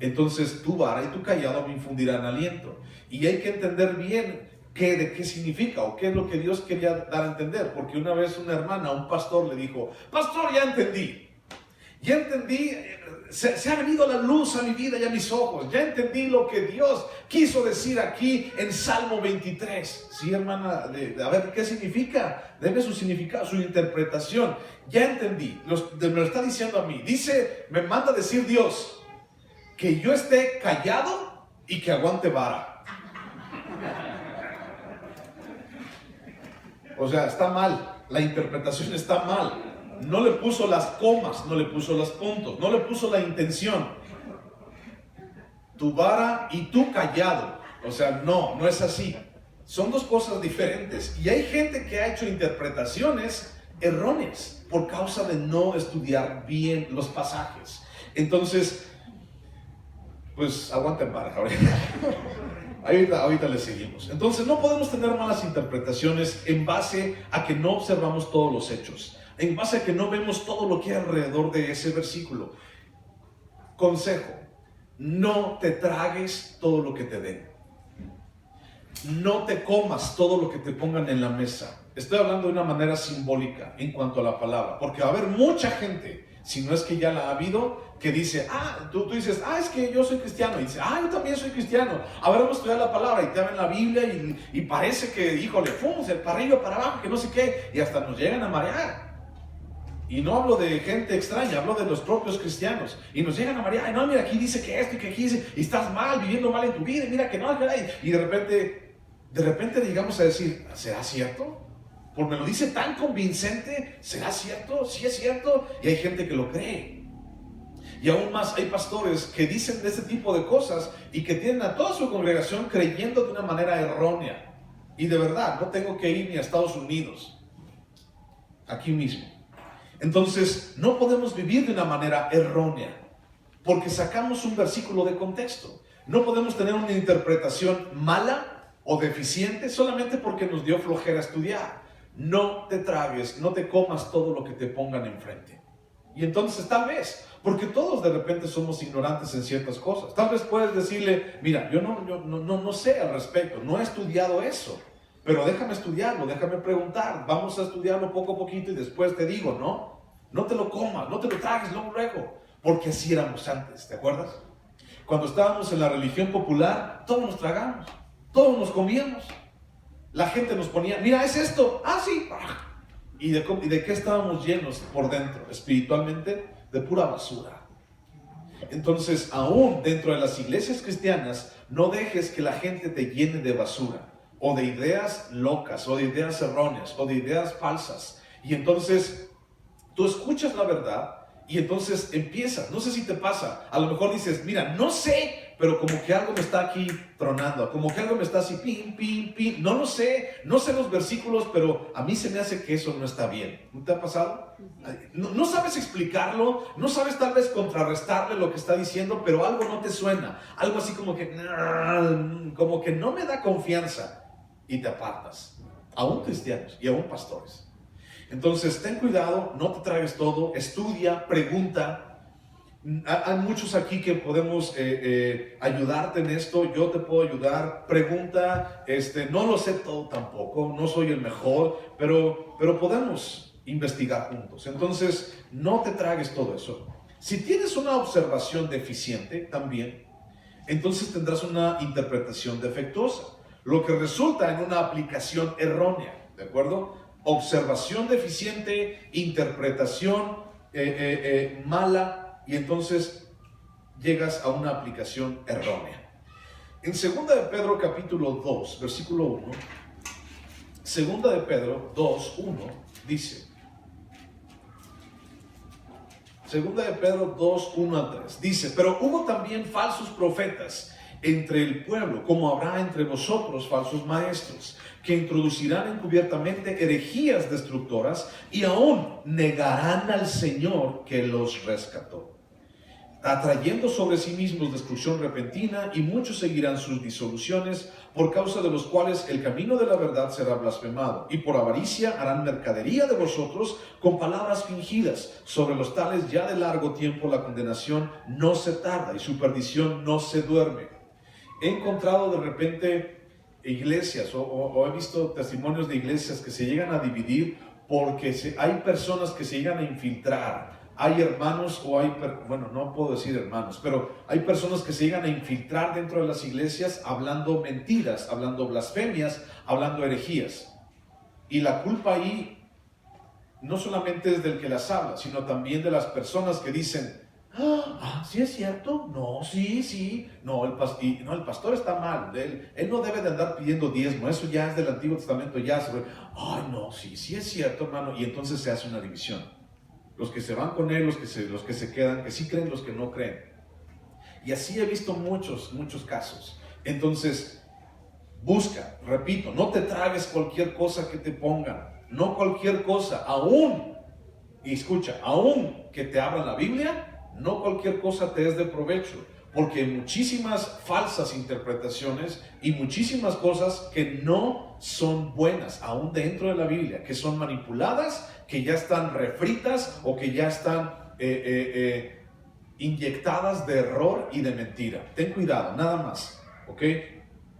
Entonces tu vara y tu callado me infundirán aliento. Y hay que entender bien de qué significa o qué es lo que Dios quería dar a entender. Porque una vez una hermana, un pastor le dijo, pastor, ya entendí, se ha venido la luz a mi vida y a mis ojos, ya entendí lo que Dios quiso decir aquí en Salmo 23. Sí, hermana, a ver, ¿qué significa? Deme su significado, su interpretación. Ya entendí, me lo está diciendo a mí. Me manda a decir Dios que yo esté callado y que aguante vara. O sea, está mal, la interpretación está mal. No le puso las comas, no le puso los puntos, no le puso la intención. Tu vara y tu callado. O sea, no es así. Son dos cosas diferentes. Y hay gente que ha hecho interpretaciones erróneas por causa de no estudiar bien los pasajes. Entonces, pues aguanten vara ahorita le seguimos. Entonces no podemos tener malas interpretaciones en base a que no observamos todos los hechos, en base a que no vemos todo lo que hay alrededor de ese versículo. Consejo: no te tragues todo lo que te den, no te comas todo lo que te pongan en la mesa. Estoy hablando de una manera simbólica en cuanto a la palabra, porque va a haber mucha gente, si no es que ya la ha habido, que dice, tú dices, es que yo soy cristiano, y dice, yo también soy cristiano, a ver, vamos a estudiar la palabra, y te abren la Biblia, y parece que, híjole, para arriba, para abajo, que no sé qué, y hasta nos llegan a marear. Y no hablo de gente extraña, hablo de los propios cristianos, y nos llegan a marear, no, mira, aquí dice que esto, y que aquí dice, y estás mal, viviendo mal en tu vida, y mira que no, y de repente llegamos a decir, ¿será cierto? Porque me lo dice tan convincente, ¿será cierto? Sí es cierto, y hay gente que lo cree. Y aún más hay pastores que dicen de este tipo de cosas y que tienen a toda su congregación creyendo de una manera errónea. Y de verdad, no tengo que ir ni a Estados Unidos, aquí mismo. Entonces, no podemos vivir de una manera errónea porque sacamos un versículo de contexto. No podemos tener una interpretación mala o deficiente solamente porque nos dio flojera estudiar. No te tragues, no te comas todo lo que te pongan enfrente. Y entonces tal vez, porque todos de repente somos ignorantes en ciertas cosas, tal vez puedes decirle, mira, yo no sé al respecto, no he estudiado eso, pero déjame estudiarlo, déjame preguntar, vamos a estudiarlo poco a poquito y después te digo, no te lo comas, no te lo tragues luego, porque así éramos antes, ¿te acuerdas? Cuando estábamos en la religión popular, todos nos tragamos, todos nos comíamos. La gente nos ponía, mira, es esto, sí. ¿Y de qué estábamos llenos por dentro? Espiritualmente, de pura basura. Entonces, aún dentro de las iglesias cristianas, no dejes que la gente te llene de basura, o de ideas locas, o de ideas erróneas, o de ideas falsas. Y entonces, tú escuchas la verdad, y entonces empiezas, no sé si te pasa, a lo mejor dices, mira, no sé pero como que algo me está aquí tronando, como que algo me está así, pim, pim, pim. No lo sé, no sé los versículos, pero a mí se me hace que eso no está bien. ¿No te ha pasado? No sabes explicarlo, no sabes tal vez contrarrestarle lo que está diciendo, pero algo no te suena. Algo así como que no me da confianza y te apartas. Aún cristianos y aún pastores. Entonces, ten cuidado, no te tragues todo, estudia, pregunta. Hay muchos aquí que podemos ayudarte en esto. Yo te puedo ayudar. Pregunta, no lo sé todo tampoco, no soy el mejor, pero podemos investigar juntos. Entonces, no te tragues todo eso. Si tienes una observación deficiente también, entonces tendrás una interpretación defectuosa, lo que resulta en una aplicación errónea, ¿de acuerdo? Observación deficiente, interpretación mala, y entonces llegas a una aplicación errónea. En 2 de Pedro capítulo 2, versículo 1, 2 de Pedro 2, 1, dice, 2 de Pedro 2, 1 al 3, dice, pero hubo también falsos profetas entre el pueblo, como habrá entre vosotros falsos maestros, que introducirán encubiertamente herejías destructoras y aún negarán al Señor que los rescató, atrayendo sobre sí mismos destrucción repentina, y muchos seguirán sus disoluciones, por causa de los cuales el camino de la verdad será blasfemado, y por avaricia harán mercadería de vosotros con palabras fingidas. Sobre los tales ya de largo tiempo la condenación no se tarda y su perdición no se duerme. He encontrado de repente iglesias o he visto testimonios de iglesias que se llegan a dividir porque hay personas que se llegan a infiltrar. Hay hermanos bueno, no puedo decir hermanos, pero hay personas que se llegan a infiltrar dentro de las iglesias hablando mentiras, hablando blasfemias, hablando herejías. Y la culpa ahí no solamente es del que las habla, sino también de las personas que dicen, sí es cierto, no, sí, no, el pastor está mal, él no debe de andar pidiendo diezmo, eso ya es del Antiguo Testamento, ya se ve, no, sí es cierto, hermano, y entonces se hace una división. Los que se van con él, los que se quedan, que sí creen, los que no creen. Y así he visto muchos casos. Entonces, busca, repito, no te tragues cualquier cosa que te pongan, no cualquier cosa, aún, y escucha, aún que te abran la Biblia, no cualquier cosa te es de provecho, porque hay muchísimas falsas interpretaciones y muchísimas cosas que no son buenas, aún dentro de la Biblia, que son manipuladas, que ya están refritas o que ya están inyectadas de error y de mentira. Ten cuidado, nada más, ¿ok?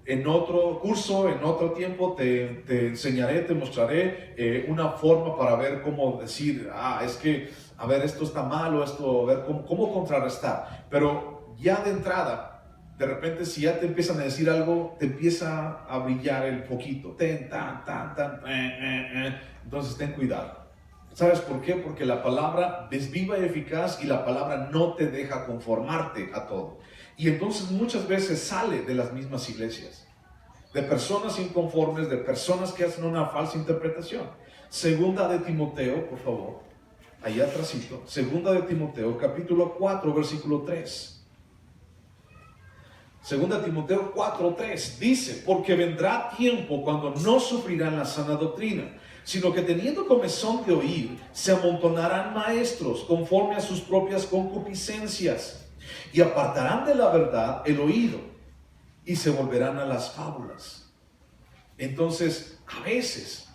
En otro curso, en otro tiempo, te enseñaré, te mostraré una forma para ver cómo decir, es que, a ver, esto está mal o esto, a ver cómo contrarrestar. Pero ya de entrada, de repente, si ya te empiezan a decir algo, te empieza a brillar el foquito. Entonces, ten cuidado. ¿Sabes por qué? Porque la palabra es viva y eficaz y la palabra no te deja conformarte a todo. Y entonces muchas veces sale de las mismas iglesias, de personas inconformes, de personas que hacen una falsa interpretación. Segunda de Timoteo, por favor, ahí atrásito, Segunda de Timoteo, capítulo 4, versículo 3. Segunda Timoteo 4:3 dice, porque vendrá tiempo cuando no sufrirán la sana doctrina, sino que teniendo comezón de oír, se amontonarán maestros conforme a sus propias concupiscencias, y apartarán de la verdad el oído, y se volverán a las fábulas. Entonces, a veces,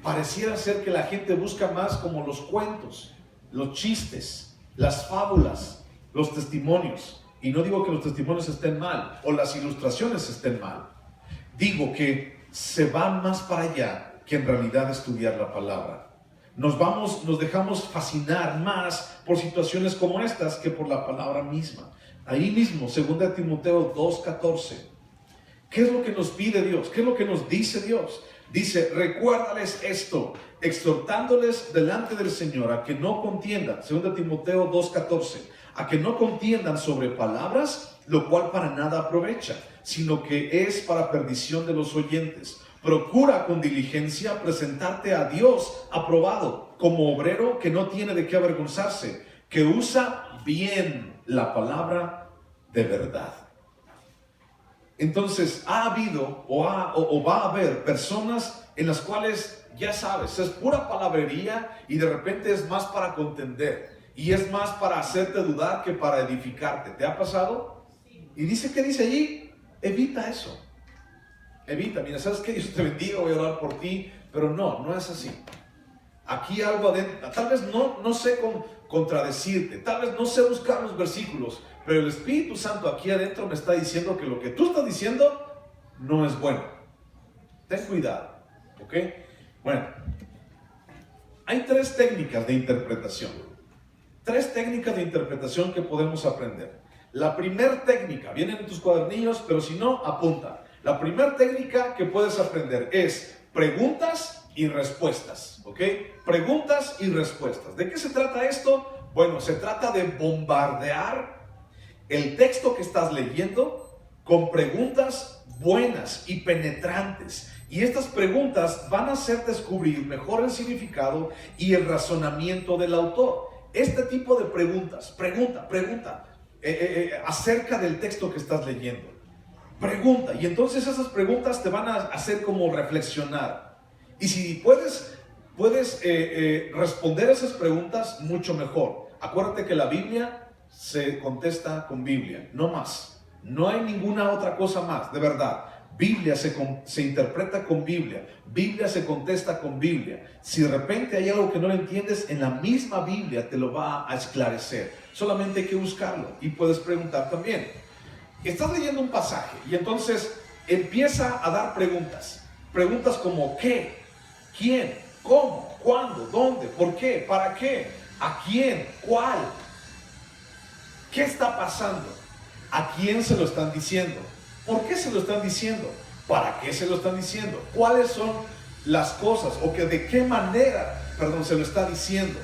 pareciera ser que la gente busca más como los cuentos, los chistes, las fábulas, los testimonios. Y no digo que los testimonios estén mal o las ilustraciones estén mal. Digo que se van más para allá que en realidad estudiar la palabra. Nos dejamos fascinar más por situaciones como estas que por la palabra misma. Ahí mismo, 2 Timoteo 2:14. ¿Qué es lo que nos pide Dios? ¿Qué es lo que nos dice Dios? Dice, recuérdales esto, exhortándoles delante del Señor a que no contiendan, 2 Timoteo 2:14, a que no contiendan sobre palabras, lo cual para nada aprovecha, sino que es para perdición de los oyentes. Procura con diligencia presentarte a Dios aprobado, como obrero que no tiene de qué avergonzarse, que usa bien la palabra de verdad. Entonces ha habido o va a haber personas en las cuales, ya sabes, es pura palabrería y de repente es más para contender y es más para hacerte dudar que para edificarte. ¿Te ha pasado? Y dice, ¿qué dice allí? Evita eso. Evita, mira, ¿sabes qué? Dios te bendiga, voy a orar por ti, pero no es así. Aquí algo adentro, tal vez no sé contradecirte, tal vez no sé buscar los versículos, pero el Espíritu Santo aquí adentro me está diciendo que lo que tú estás diciendo no es bueno. Ten cuidado, ¿ok? Bueno, hay tres técnicas de interpretación. Tres técnicas de interpretación que podemos aprender. La primera técnica, viene en tus cuadernillos, pero si no, apunta. La primera técnica que puedes aprender es preguntas y respuestas, ¿ok? Preguntas y respuestas. ¿De qué se trata esto? Bueno, se trata de bombardear el texto que estás leyendo con preguntas buenas y penetrantes. Y estas preguntas van a hacer descubrir mejor el significado y el razonamiento del autor. Este tipo de preguntas, pregunta acerca del texto que estás leyendo. Pregunta, y entonces esas preguntas te van a hacer como reflexionar. Y si puedes responder esas preguntas, mucho mejor. Acuérdate que la Biblia se contesta con Biblia, no más. No hay ninguna otra cosa más, de verdad. Biblia se interpreta con Biblia. Biblia se contesta con Biblia. Si de repente hay algo que no lo entiendes, en la misma Biblia te lo va a esclarecer. Solamente hay que buscarlo y puedes preguntar también. Estás leyendo un pasaje y entonces empieza a dar preguntas. Preguntas como ¿qué? ¿Quién? ¿Cómo? ¿Cuándo? ¿Dónde? ¿Por qué? ¿Para qué? ¿A quién? ¿Cuál? ¿Qué está pasando? ¿A quién se lo están diciendo? ¿Por qué se lo están diciendo? ¿Para qué se lo están diciendo? ¿Cuáles son las cosas? ¿O que de qué manera, se lo está diciendo?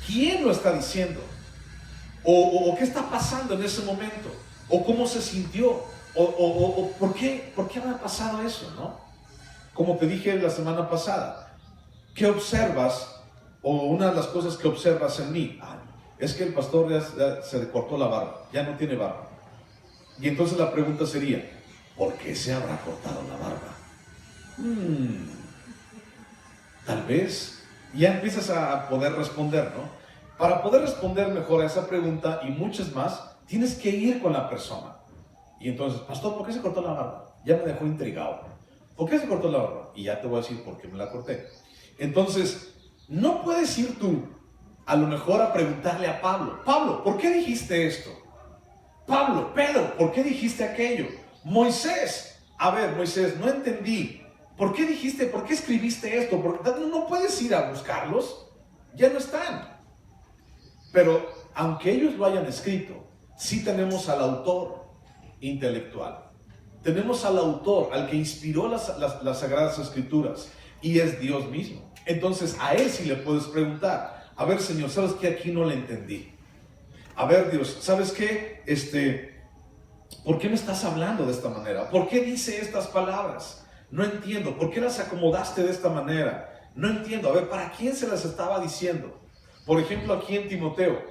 ¿Quién lo está diciendo? ¿O qué está pasando en ese momento? ¿O cómo se sintió? ¿O por qué habrá pasado eso, no? Como te dije la semana pasada, ¿qué observas? O una de las cosas que observas en mí, es que el pastor ya se le cortó la barba, ya no tiene barba. Y entonces la pregunta sería, ¿por qué se habrá cortado la barba? Tal vez ya empiezas a poder responder, ¿no? Para poder responder mejor a esa pregunta y muchas más, tienes que ir con la persona. Y entonces, pastor, ¿por qué se cortó la barba? Ya me dejó intrigado. ¿Por qué se cortó la barba? Y ya te voy a decir por qué me la corté. Entonces, no puedes ir tú, a lo mejor, a preguntarle a Pablo, Pablo, ¿por qué dijiste esto? Pablo, Pedro, ¿por qué dijiste aquello? Moisés, a ver, Moisés, no entendí. ¿Por qué dijiste, por qué escribiste esto? Porque no puedes ir a buscarlos, ya no están. Pero aunque ellos lo hayan escrito, sí tenemos al autor intelectual. Tenemos al autor, al que inspiró las Sagradas Escrituras, y es Dios mismo. Entonces a él sí le puedes preguntar, a ver, Señor, ¿sabes qué? Aquí no le entendí. A ver, Dios, ¿sabes qué? ¿Por qué me estás hablando de esta manera? ¿Por qué dice estas palabras? No entiendo. ¿Por qué las acomodaste de esta manera? No entiendo. A ver, ¿para quién se las estaba diciendo? Por ejemplo, aquí en Timoteo,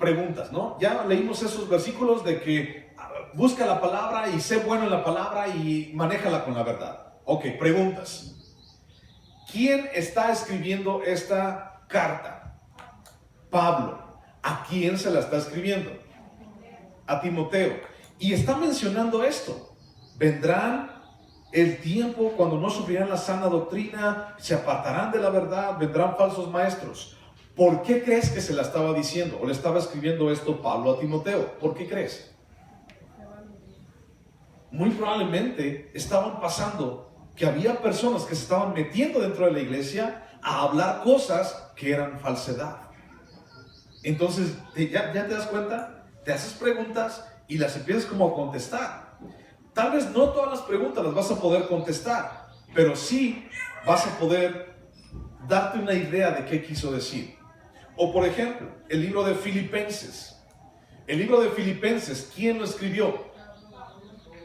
preguntas, ¿no? Ya leímos esos versículos de que busca la palabra y sé bueno en la palabra y manéjala con la verdad. Ok, preguntas. ¿Quién está escribiendo esta carta? Pablo. ¿A quién se la está escribiendo? A Timoteo. Y está mencionando esto. Vendrán el tiempo cuando no sufrirán la sana doctrina, se apartarán de la verdad, vendrán falsos maestros. ¿Por qué crees que se la estaba diciendo o le estaba escribiendo esto Pablo a Timoteo? ¿Por qué crees? Muy probablemente estaban pasando que había personas que se estaban metiendo dentro de la iglesia a hablar cosas que eran falsedad. Entonces, ¿ya te das cuenta? Te haces preguntas y las empiezas como a contestar. Tal vez no todas las preguntas las vas a poder contestar, pero sí vas a poder darte una idea de qué quiso decir. O por ejemplo, el libro de Filipenses. El libro de Filipenses, ¿quién lo escribió?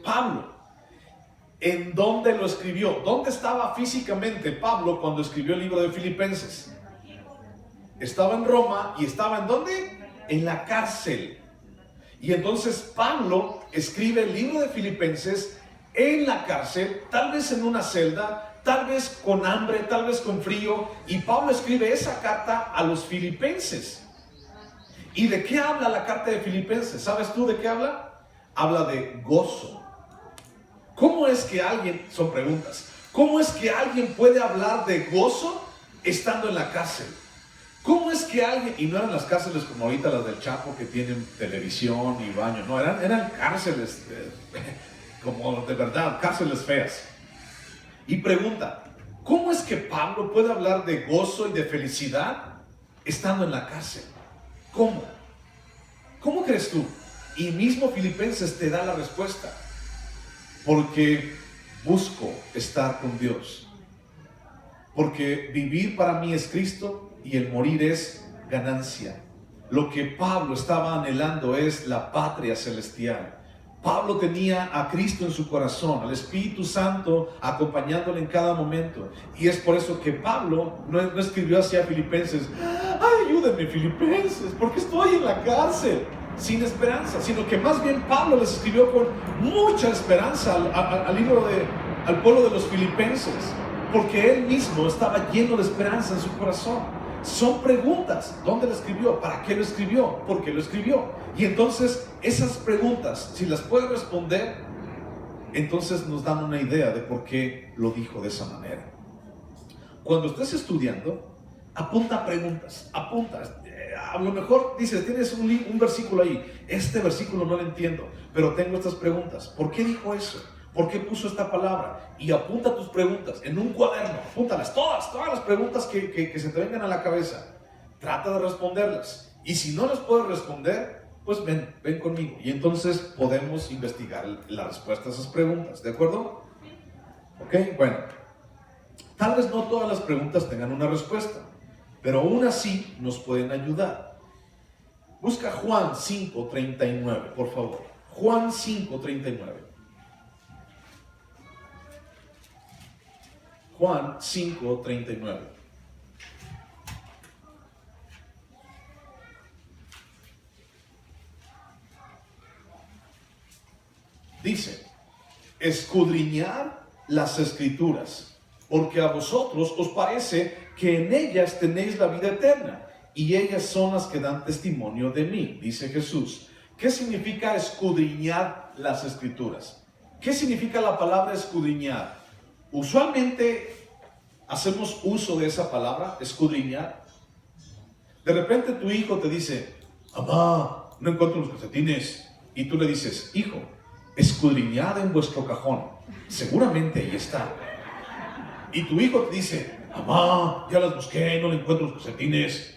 Pablo. ¿En dónde lo escribió? ¿Dónde estaba físicamente Pablo cuando escribió el libro de Filipenses? Estaba en Roma y estaba ¿en dónde? En la cárcel. Y entonces Pablo escribe el libro de Filipenses en la cárcel, tal vez en una celda, tal vez con hambre, tal vez con frío. Y Pablo escribe esa carta a los filipenses. ¿Y de qué habla la carta de Filipenses? ¿Sabes tú de qué habla? Habla de gozo. ¿Cómo es que alguien, son preguntas, cómo es que alguien puede hablar de gozo estando en la cárcel? ¿Cómo es que alguien, y no eran las cárceles como ahorita las del Chapo que tienen televisión y baño, no, eran cárceles como de verdad, cárceles feas? Y pregunta, ¿cómo es que Pablo puede hablar de gozo y de felicidad estando en la cárcel? ¿Cómo? ¿Cómo crees tú? Y mismo Filipenses te da la respuesta. Porque busco estar con Dios. Porque vivir para mí es Cristo y el morir es ganancia. Lo que Pablo estaba anhelando es la patria celestial. Pablo tenía a Cristo en su corazón, al Espíritu Santo acompañándole en cada momento. Y es por eso que Pablo no escribió así a Filipenses: ¡ay, ayúdenme, Filipenses, porque estoy en la cárcel! Sin esperanza, sino que más bien Pablo les escribió con mucha esperanza al pueblo de los filipenses, porque él mismo estaba lleno de esperanza en su corazón. Son preguntas: ¿dónde lo escribió? ¿Para qué lo escribió? ¿Por qué lo escribió? Y entonces esas preguntas, si las puede responder, entonces nos dan una idea de por qué lo dijo de esa manera. Cuando estés estudiando, apunta preguntas, apunta. A lo mejor dices, tienes un versículo ahí, este versículo no lo entiendo, pero tengo estas preguntas. ¿Por qué dijo eso? ¿Por qué puso esta palabra? Y apunta tus preguntas en un cuaderno, apúntalas todas las preguntas que se te vengan a la cabeza. Trata de responderlas. Y si no las puedes responder, pues ven conmigo. Y entonces podemos investigar la respuesta a esas preguntas, ¿de acuerdo? Ok, bueno. Tal vez no todas las preguntas tengan una respuesta, pero aún así nos pueden ayudar. Busca Juan 5:39, por favor. Juan 5:39. Juan 5:39. Dice: escudriñad las Escrituras, porque a vosotros os parece que en ellas tenéis la vida eterna, y ellas son las que dan testimonio de mí, dice Jesús. ¿Qué significa escudriñar las Escrituras? ¿Qué significa la palabra escudriñar? Usualmente hacemos uso de esa palabra, escudriñar. De repente tu hijo te dice: mamá, no encuentro los calcetines. Y tú le dices: hijo, escudriñad en vuestro cajón, seguramente ahí está. Y tu hijo te dice: mamá, ya las busqué, no le encuentro los calcetines.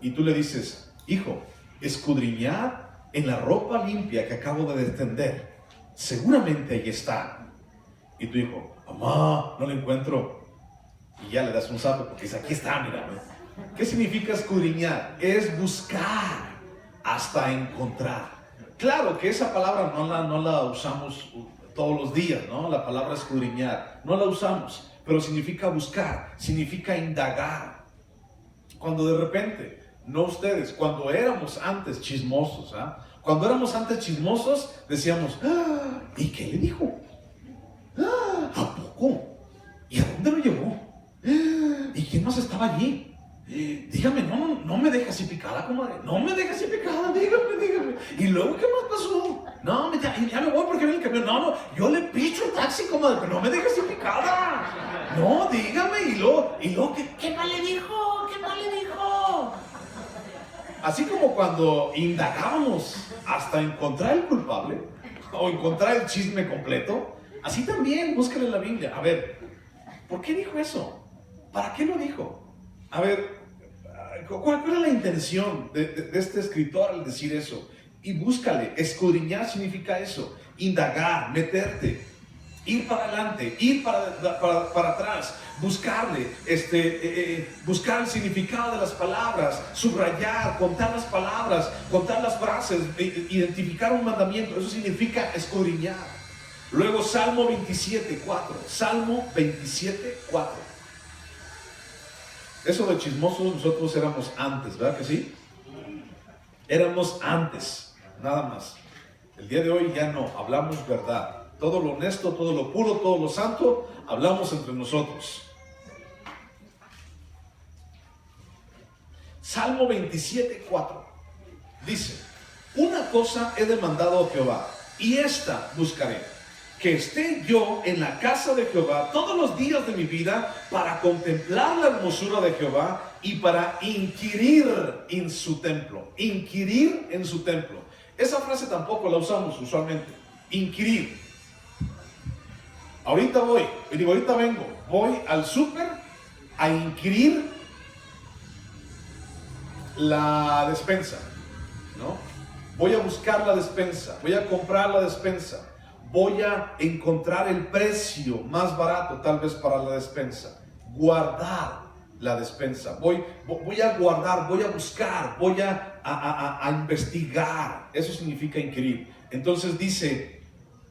Y tú le dices: hijo, escudriñad en la ropa limpia que acabo de extender, seguramente ahí está. Y tu hijo: mamá, no la encuentro. Y ya le das un zapo porque dice: aquí está, mira. ¿Qué significa escudriñar? Es buscar hasta encontrar. Claro que esa palabra no la usamos todos los días, ¿no? La palabra escudriñar no la usamos, pero significa buscar, significa indagar. Cuando de repente, no ustedes, cuando éramos antes chismosos, cuando éramos antes chismosos, decíamos: ¿y qué le dijo? ¿A poco? ¿Y a dónde lo llevó? ¿Y quién más estaba allí? Dígame, no me deja así picada, comadre. No me deja así picada, dígame. ¿Y luego qué más pasó? No, ya me voy porque viene el camión. No, yo le picho el taxi, comadre, pero no me deja así picada. No, dígame. Y luego, ¿qué mal le dijo? ¿Qué mal le dijo? Así como cuando indagábamos hasta encontrar el culpable o encontrar el chisme completo, así también búscale en la Biblia. A ver, ¿por qué dijo eso? ¿Para qué lo dijo? A ver, ¿cuál era la intención de este escritor al decir eso? Y búscale. Escudriñar significa eso: indagar, meterte, ir para adelante, ir para atrás, buscarle, buscar el significado de las palabras, subrayar, contar las palabras, contar las frases, identificar un mandamiento. Eso significa escudriñar. Luego Salmo 27:4. Salmo 27:4. Eso de chismosos nosotros éramos antes, ¿verdad que sí? Éramos antes. nada más. El día de hoy ya no, hablamos verdad. Todo lo honesto, todo lo puro, todo lo santo, hablamos entre nosotros. Salmo 27:4 dice: una cosa he demandado a Jehová, y esta buscaré, que esté yo en la casa de Jehová todos los días de mi vida, para contemplar la hermosura de Jehová y para inquirir en su templo. Inquirir en su templo. Esa frase tampoco la usamos usualmente. Inquirir. Ahorita voy al súper a inquirir la despensa, ¿no? Voy a buscar la despensa, voy a comprar la despensa, voy a encontrar el precio más barato tal vez para la despensa, guardar la despensa, voy a guardar, voy a buscar, voy a investigar. Eso significa inquirir. Entonces dice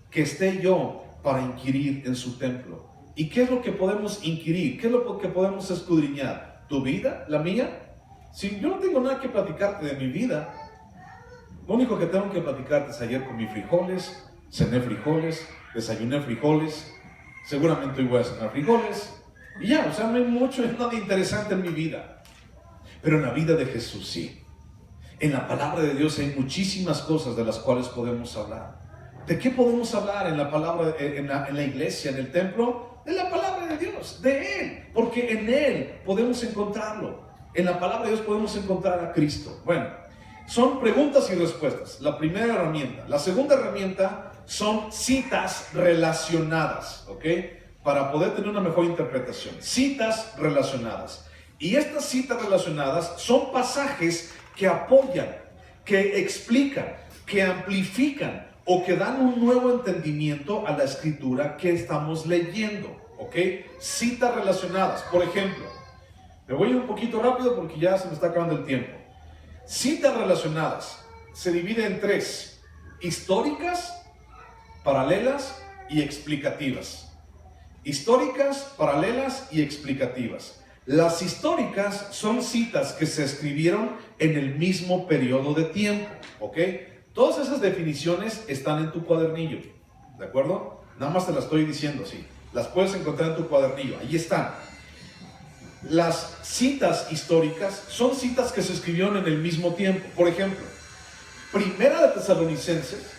que esté yo para inquirir en su templo. ¿Y qué es lo que podemos inquirir? ¿Qué es lo que podemos escudriñar? ¿Tu vida? ¿La mía? Si yo no tengo nada que platicarte de mi vida, lo único que tengo que platicarte es: ayer comí frijoles, cené frijoles, desayuné frijoles, seguramente hoy voy a cenar frijoles, y ya, o sea, no hay mucho, es nada interesante en mi vida. Pero en la vida de Jesús sí. En la palabra de Dios hay muchísimas cosas de las cuales podemos hablar. ¿De qué podemos hablar en la palabra, en la iglesia, en el templo? De la palabra de Dios, de Él, porque en Él podemos encontrarlo. En la palabra de Dios podemos encontrar a Cristo. Bueno, son preguntas y respuestas, la primera herramienta. La segunda herramienta son citas relacionadas, ¿ok? Para poder tener una mejor interpretación. Citas relacionadas. Y estas citas relacionadas son pasajes que apoyan, que explican, que amplifican o que dan un nuevo entendimiento a la escritura que estamos leyendo, ¿ok? Citas relacionadas. Por ejemplo, me voy un poquito rápido porque ya se me está acabando el tiempo. Citas relacionadas se divide en tres: históricas, paralelas y explicativas. Históricas, paralelas y explicativas. Las históricas son citas que se escribieron en el mismo periodo de tiempo, ¿ok? Todas esas definiciones están en tu cuadernillo, ¿de acuerdo? Nada más te las estoy diciendo así. Las puedes encontrar en tu cuadernillo, ahí están. Las citas históricas son citas que se escribieron en el mismo tiempo. Por ejemplo, Primera de Tesalonicenses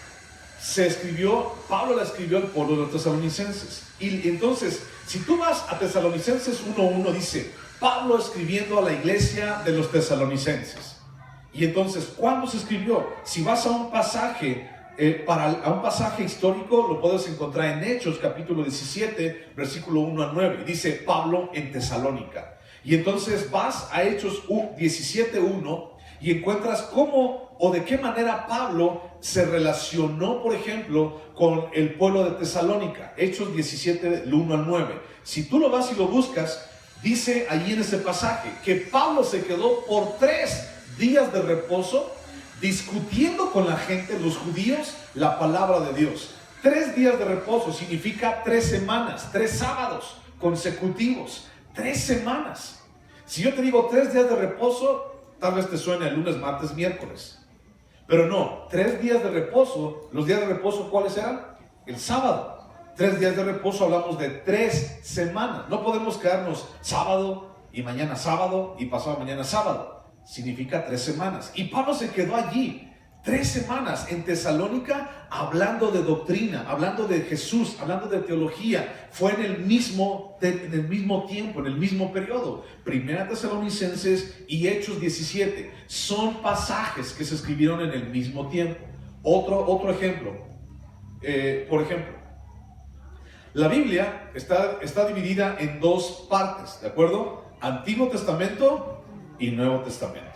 Pablo la escribió al pueblo de los tesalonicenses. Y entonces, si tú vas a Tesalonicenses 1:1, dice: Pablo escribiendo a la iglesia de los tesalonicenses. Y entonces, ¿cuándo se escribió? Si vas a un pasaje, a un pasaje histórico, lo puedes encontrar en Hechos capítulo 17, versículo 1-9. Dice: Pablo en Tesalónica. Y entonces vas a Hechos 17:1 y encuentras cómo o de qué manera Pablo se relacionó, por ejemplo, con el pueblo de Tesalónica. Hechos 17, 1-9. Si tú lo vas y lo buscas, dice allí en ese pasaje que Pablo se quedó por 3 días de reposo discutiendo con la gente, los judíos, la palabra de Dios. 3 días de reposo significa 3 semanas, 3 sábados consecutivos, 3 semanas. Si yo te digo 3 días de reposo, tal vez te suene el lunes, martes, miércoles. Pero no, 3 días de reposo. ¿Los días de reposo cuáles eran? El sábado. 3 días de reposo, hablamos de 3 semanas. No podemos quedarnos sábado y mañana sábado y pasado mañana sábado. Significa 3 semanas. Y Pablo se quedó allí 3 semanas en Tesalónica hablando de doctrina, hablando de Jesús, hablando de teología. Fue en el mismo tiempo, en el mismo periodo. Primera Tesalonicenses y Hechos 17 son pasajes que se escribieron en el mismo tiempo. Otro ejemplo, por ejemplo, la Biblia está dividida en 2 partes, ¿de acuerdo? Antiguo Testamento y Nuevo Testamento.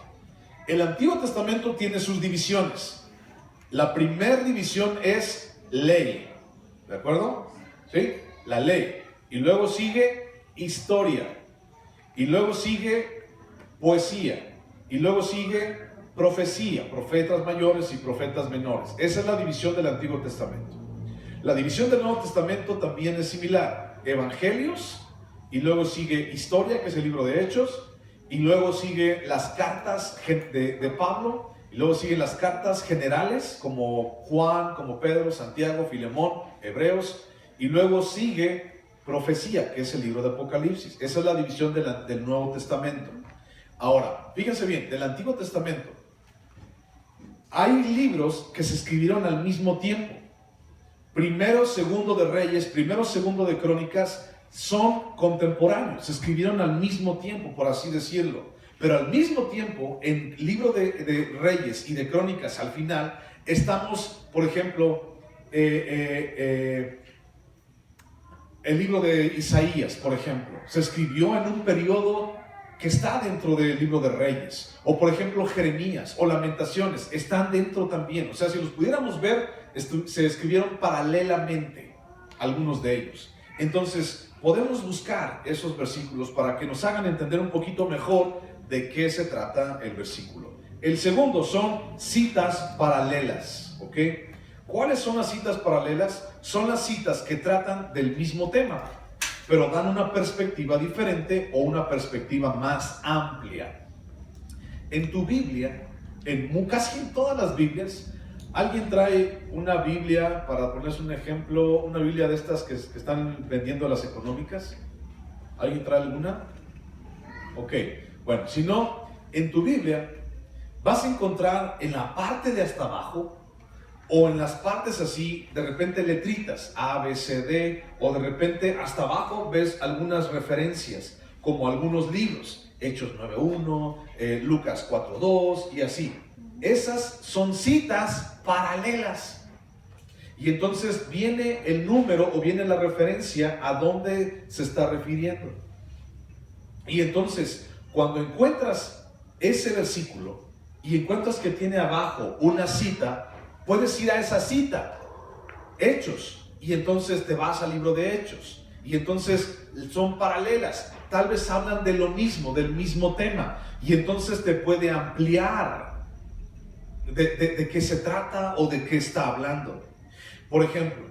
El Antiguo Testamento tiene sus divisiones. La primera división es ley, ¿de acuerdo? ¿Sí? La ley. Y luego sigue historia. Y luego sigue poesía. Y luego sigue profecía, profetas mayores y profetas menores. Esa es la división del Antiguo Testamento. La división del Nuevo Testamento también es similar. Evangelios, y luego sigue historia, que es el libro de Hechos, y luego sigue las cartas de Pablo, Y luego siguen las cartas generales como Juan, como Pedro, Santiago, Filemón, Hebreos. Y luego sigue profecía, que es el libro de Apocalipsis. Esa es la división del Nuevo Testamento. Ahora, fíjense bien, del Antiguo Testamento hay libros que se escribieron al mismo tiempo. Primero, segundo de Reyes, primero, segundo de Crónicas son contemporáneos, se escribieron al mismo tiempo, por así decirlo. Pero al mismo tiempo, en el libro de Reyes y de Crónicas, al final, estamos, por ejemplo, el libro de Isaías, por ejemplo, se escribió en un periodo que está dentro del libro de Reyes. O por ejemplo, Jeremías o Lamentaciones están dentro también. O sea, si los pudiéramos ver, se escribieron paralelamente, algunos de ellos. Entonces, podemos buscar esos versículos para que nos hagan entender un poquito mejor de qué se trata el versículo. El segundo son citas paralelas, ¿ok? ¿Cuáles son las citas paralelas? Son las citas que tratan del mismo tema, pero dan una perspectiva diferente o una perspectiva más amplia. En tu Biblia, casi en todas las Biblias, alguien trae una Biblia, para ponerles un ejemplo, una Biblia de estas que están vendiendo a las económicas. ¿Alguien trae alguna? Ok, bueno, si no, en tu Biblia vas a encontrar en la parte de hasta abajo o en las partes así, de repente letritas, A, B, C, D, o de repente hasta abajo ves algunas referencias, como algunos libros, Hechos 9.1, Lucas 4.2 y así. Esas son citas paralelas. Y entonces viene el número o viene la referencia a dónde se está refiriendo. Y entonces, cuando encuentras ese versículo y encuentras que tiene abajo una cita, puedes ir a esa cita, Hechos, y entonces te vas al libro de Hechos, y entonces son paralelas, tal vez hablan de lo mismo, del mismo tema, y entonces te puede ampliar de qué se trata o de qué está hablando. Por ejemplo,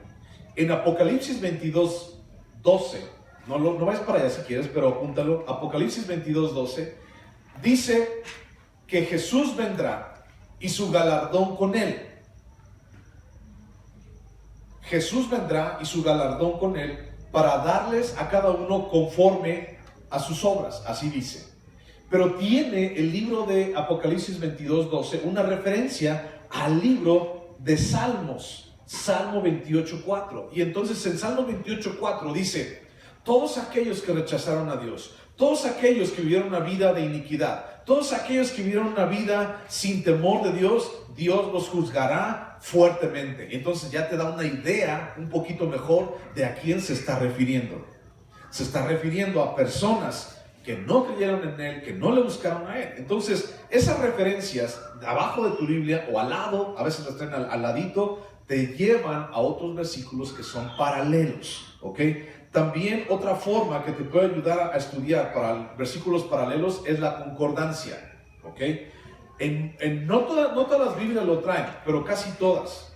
en Apocalipsis 22:12, no vayas para allá si quieres, pero apúntalo, Apocalipsis 22:12, dice que Jesús vendrá y su galardón con él. Jesús vendrá y su galardón con él para darles a cada uno conforme a sus obras, así dice. Pero tiene el libro de Apocalipsis 22:12 una referencia al libro de Salmos, Salmo 28:4. Y entonces en Salmo 28:4 dice: todos aquellos que rechazaron a Dios, todos aquellos que vivieron una vida de iniquidad, todos aquellos que vivieron una vida sin temor de Dios, Dios los juzgará fuertemente. Entonces ya te da una idea un poquito mejor de a quién se está refiriendo. Se está refiriendo a personas que no creyeron en Él, que no le buscaron a Él. Entonces, esas referencias abajo de tu Biblia o al lado, a veces las traen al ladito, te llevan a otros versículos que son paralelos, ¿ok? También otra forma que te puede ayudar a estudiar para versículos paralelos es la concordancia, ¿ok? No todas las Biblias lo traen, pero casi todas.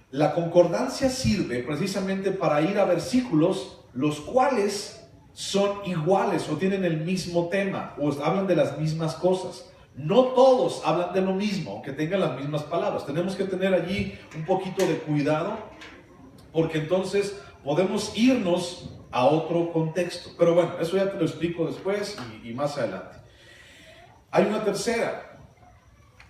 La concordancia sirve precisamente para ir a versículos los cuales son iguales o tienen el mismo tema o hablan de las mismas cosas. No todos hablan de lo mismo, aunque tengan las mismas palabras. Tenemos que tener allí un poquito de cuidado, porque entonces podemos irnos a otro contexto. Pero bueno, eso ya te lo explico después y más adelante. Hay una tercera,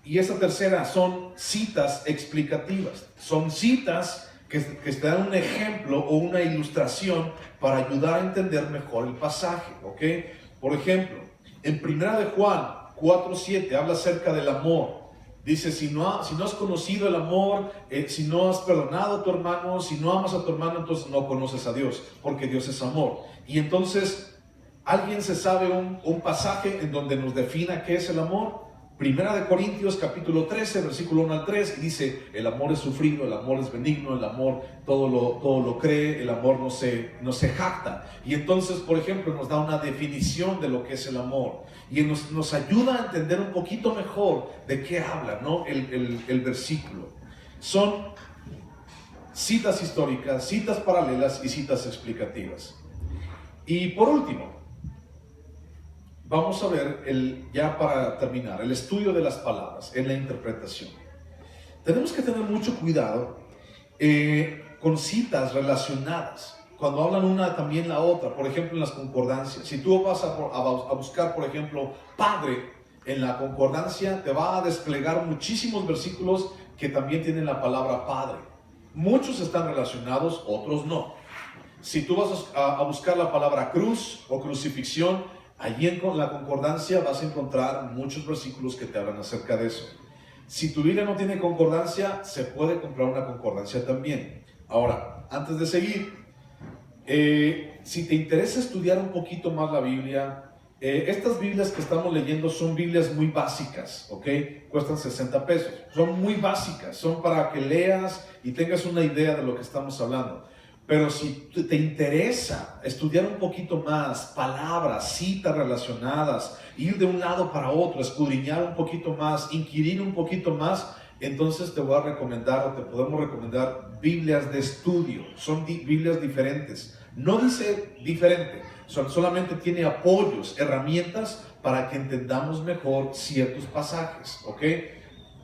y esa tercera son citas explicativas. Son citas que te dan un ejemplo o una ilustración para ayudar a entender mejor el pasaje, ¿ok? Por ejemplo, en 1 de Juan 4:7 habla acerca del amor. Dice, si no has conocido el amor, si no has perdonado a tu hermano, si no amas a tu hermano, entonces no conoces a Dios, porque Dios es amor. Y entonces, ¿alguien se sabe un pasaje en donde nos defina qué es el amor? 1 de Corintios capítulo 13, versículo 1 al 3, y dice: el amor es sufrido, el amor es benigno, el amor todo lo cree, el amor no se jacta. Y entonces, por ejemplo, nos da una definición de lo que es el amor, y nos ayuda a entender un poquito mejor de qué habla, ¿no? el versículo. Son citas históricas, citas paralelas y citas explicativas. Y por último, vamos a ver, ya para terminar, el estudio de las palabras en la interpretación. Tenemos que tener mucho cuidado con citas relacionadas, cuando hablan una también la otra, por ejemplo en las concordancias. Si tú vas a buscar, por ejemplo, Padre en la concordancia, te va a desplegar muchísimos versículos que también tienen la palabra Padre. Muchos están relacionados, otros no. Si tú vas a buscar la palabra cruz o crucifixión, allí en la concordancia vas a encontrar muchos versículos que te hablan acerca de eso. Si tu Biblia no tiene concordancia, se puede comprar una concordancia también. Ahora, antes de seguir, si te interesa estudiar un poquito más la Biblia, estas Biblias que estamos leyendo son Biblias muy básicas, ¿ok? Cuestan 60 pesos. Son muy básicas, son para que leas y tengas una idea de lo que estamos hablando. Pero si te interesa estudiar un poquito más, palabras, citas relacionadas, ir de un lado para otro, escudriñar un poquito más, inquirir un poquito más, entonces te voy a recomendar, o te podemos recomendar, Biblias de estudio. Son Biblias diferentes. No dice diferente, solamente tiene apoyos, herramientas para que entendamos mejor ciertos pasajes, ¿ok?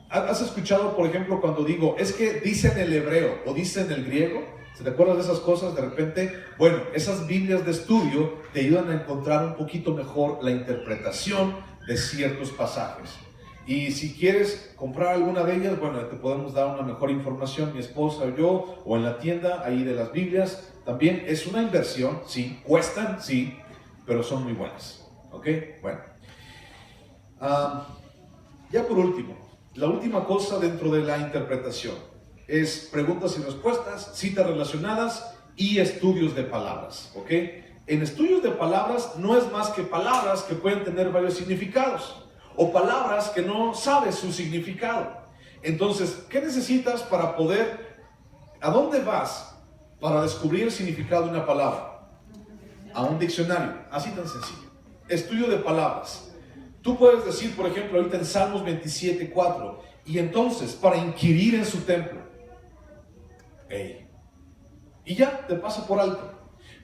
¿Has escuchado, por ejemplo, cuando digo, es que dice en el hebreo o dice en el griego? ¿Se te acuerdas de esas cosas de repente? Bueno, esas Biblias de estudio te ayudan a encontrar un poquito mejor la interpretación de ciertos pasajes. Y si quieres comprar alguna de ellas, bueno, te podemos dar una mejor información, mi esposa o yo, o en la tienda ahí de las Biblias. También es una inversión, sí, cuestan, sí, pero son muy buenas. ¿Ok? Bueno. Ya por último, la última cosa dentro de la interpretación es preguntas y respuestas, citas relacionadas y estudios de palabras, ¿ok? En estudios de palabras no es más que palabras que pueden tener varios significados o palabras que no sabes su significado. Entonces, ¿qué necesitas para poder, a dónde vas para descubrir el significado de una palabra? A un diccionario, así tan sencillo. Estudio de palabras. Tú puedes decir, por ejemplo, ahorita en Salmos 27:4, y entonces, para inquirir en su templo, y ya te pasa por alto.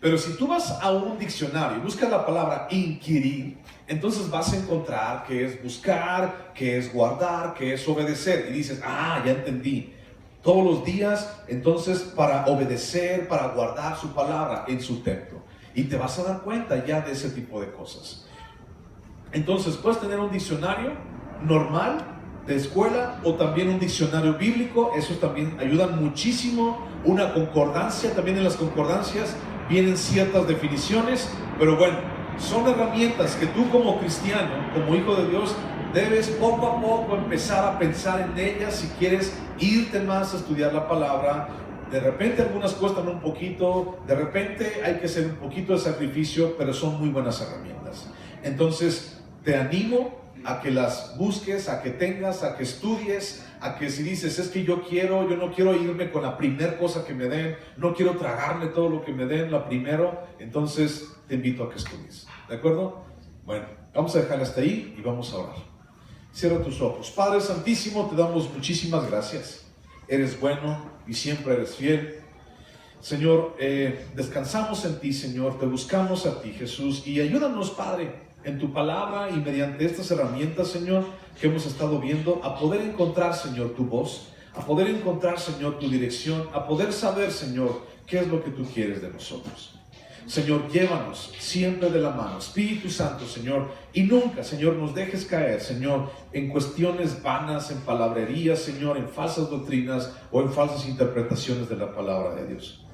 Pero si tú vas a un diccionario y buscas la palabra inquirir, entonces vas a encontrar que es buscar, que es guardar, que es obedecer. Y dices, ya entendí. Todos los días, entonces, para obedecer, para guardar su palabra en su templo. Y te vas a dar cuenta ya de ese tipo de cosas. Entonces, puedes tener un diccionario normal de escuela o también un diccionario bíblico. Esos también ayudan muchísimo. Una concordancia, también en las concordancias vienen ciertas definiciones, pero bueno, son herramientas que tú como cristiano, como hijo de Dios, debes poco a poco empezar a pensar en ellas si quieres irte más a estudiar la palabra. De repente algunas cuestan un poquito, de repente hay que hacer un poquito de sacrificio, pero son muy buenas herramientas. Entonces te animo a que las busques, a que tengas, a que estudies, a que si dices, es que yo no quiero irme con la primera cosa que me den, no quiero tragarme todo lo que me den, la primero, entonces te invito a que estudies, ¿de acuerdo? Bueno, vamos a dejar hasta ahí y vamos a orar. Cierra tus ojos. Padre Santísimo, te damos muchísimas gracias. Eres bueno y siempre eres fiel. Señor, descansamos en ti, Señor, te buscamos a ti, Jesús, y ayúdanos, Padre, en tu palabra y mediante estas herramientas, Señor, que hemos estado viendo, a poder encontrar, Señor, tu voz, a poder encontrar, Señor, tu dirección, a poder saber, Señor, qué es lo que tú quieres de nosotros. Señor, llévanos siempre de la mano, Espíritu Santo, Señor, y nunca, Señor, nos dejes caer, Señor, en cuestiones vanas, en palabrerías, Señor, en falsas doctrinas o en falsas interpretaciones de la palabra de Dios.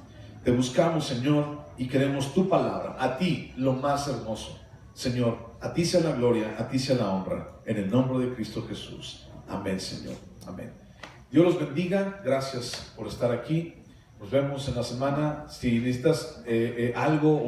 Te buscamos, Señor, y queremos tu palabra, a ti, lo más hermoso. Señor, a ti sea la gloria, a ti sea la honra, en el nombre de Cristo Jesús. Amén, Señor. Amén. Dios los bendiga. Gracias por estar aquí. Nos vemos en la semana. Si necesitas algo o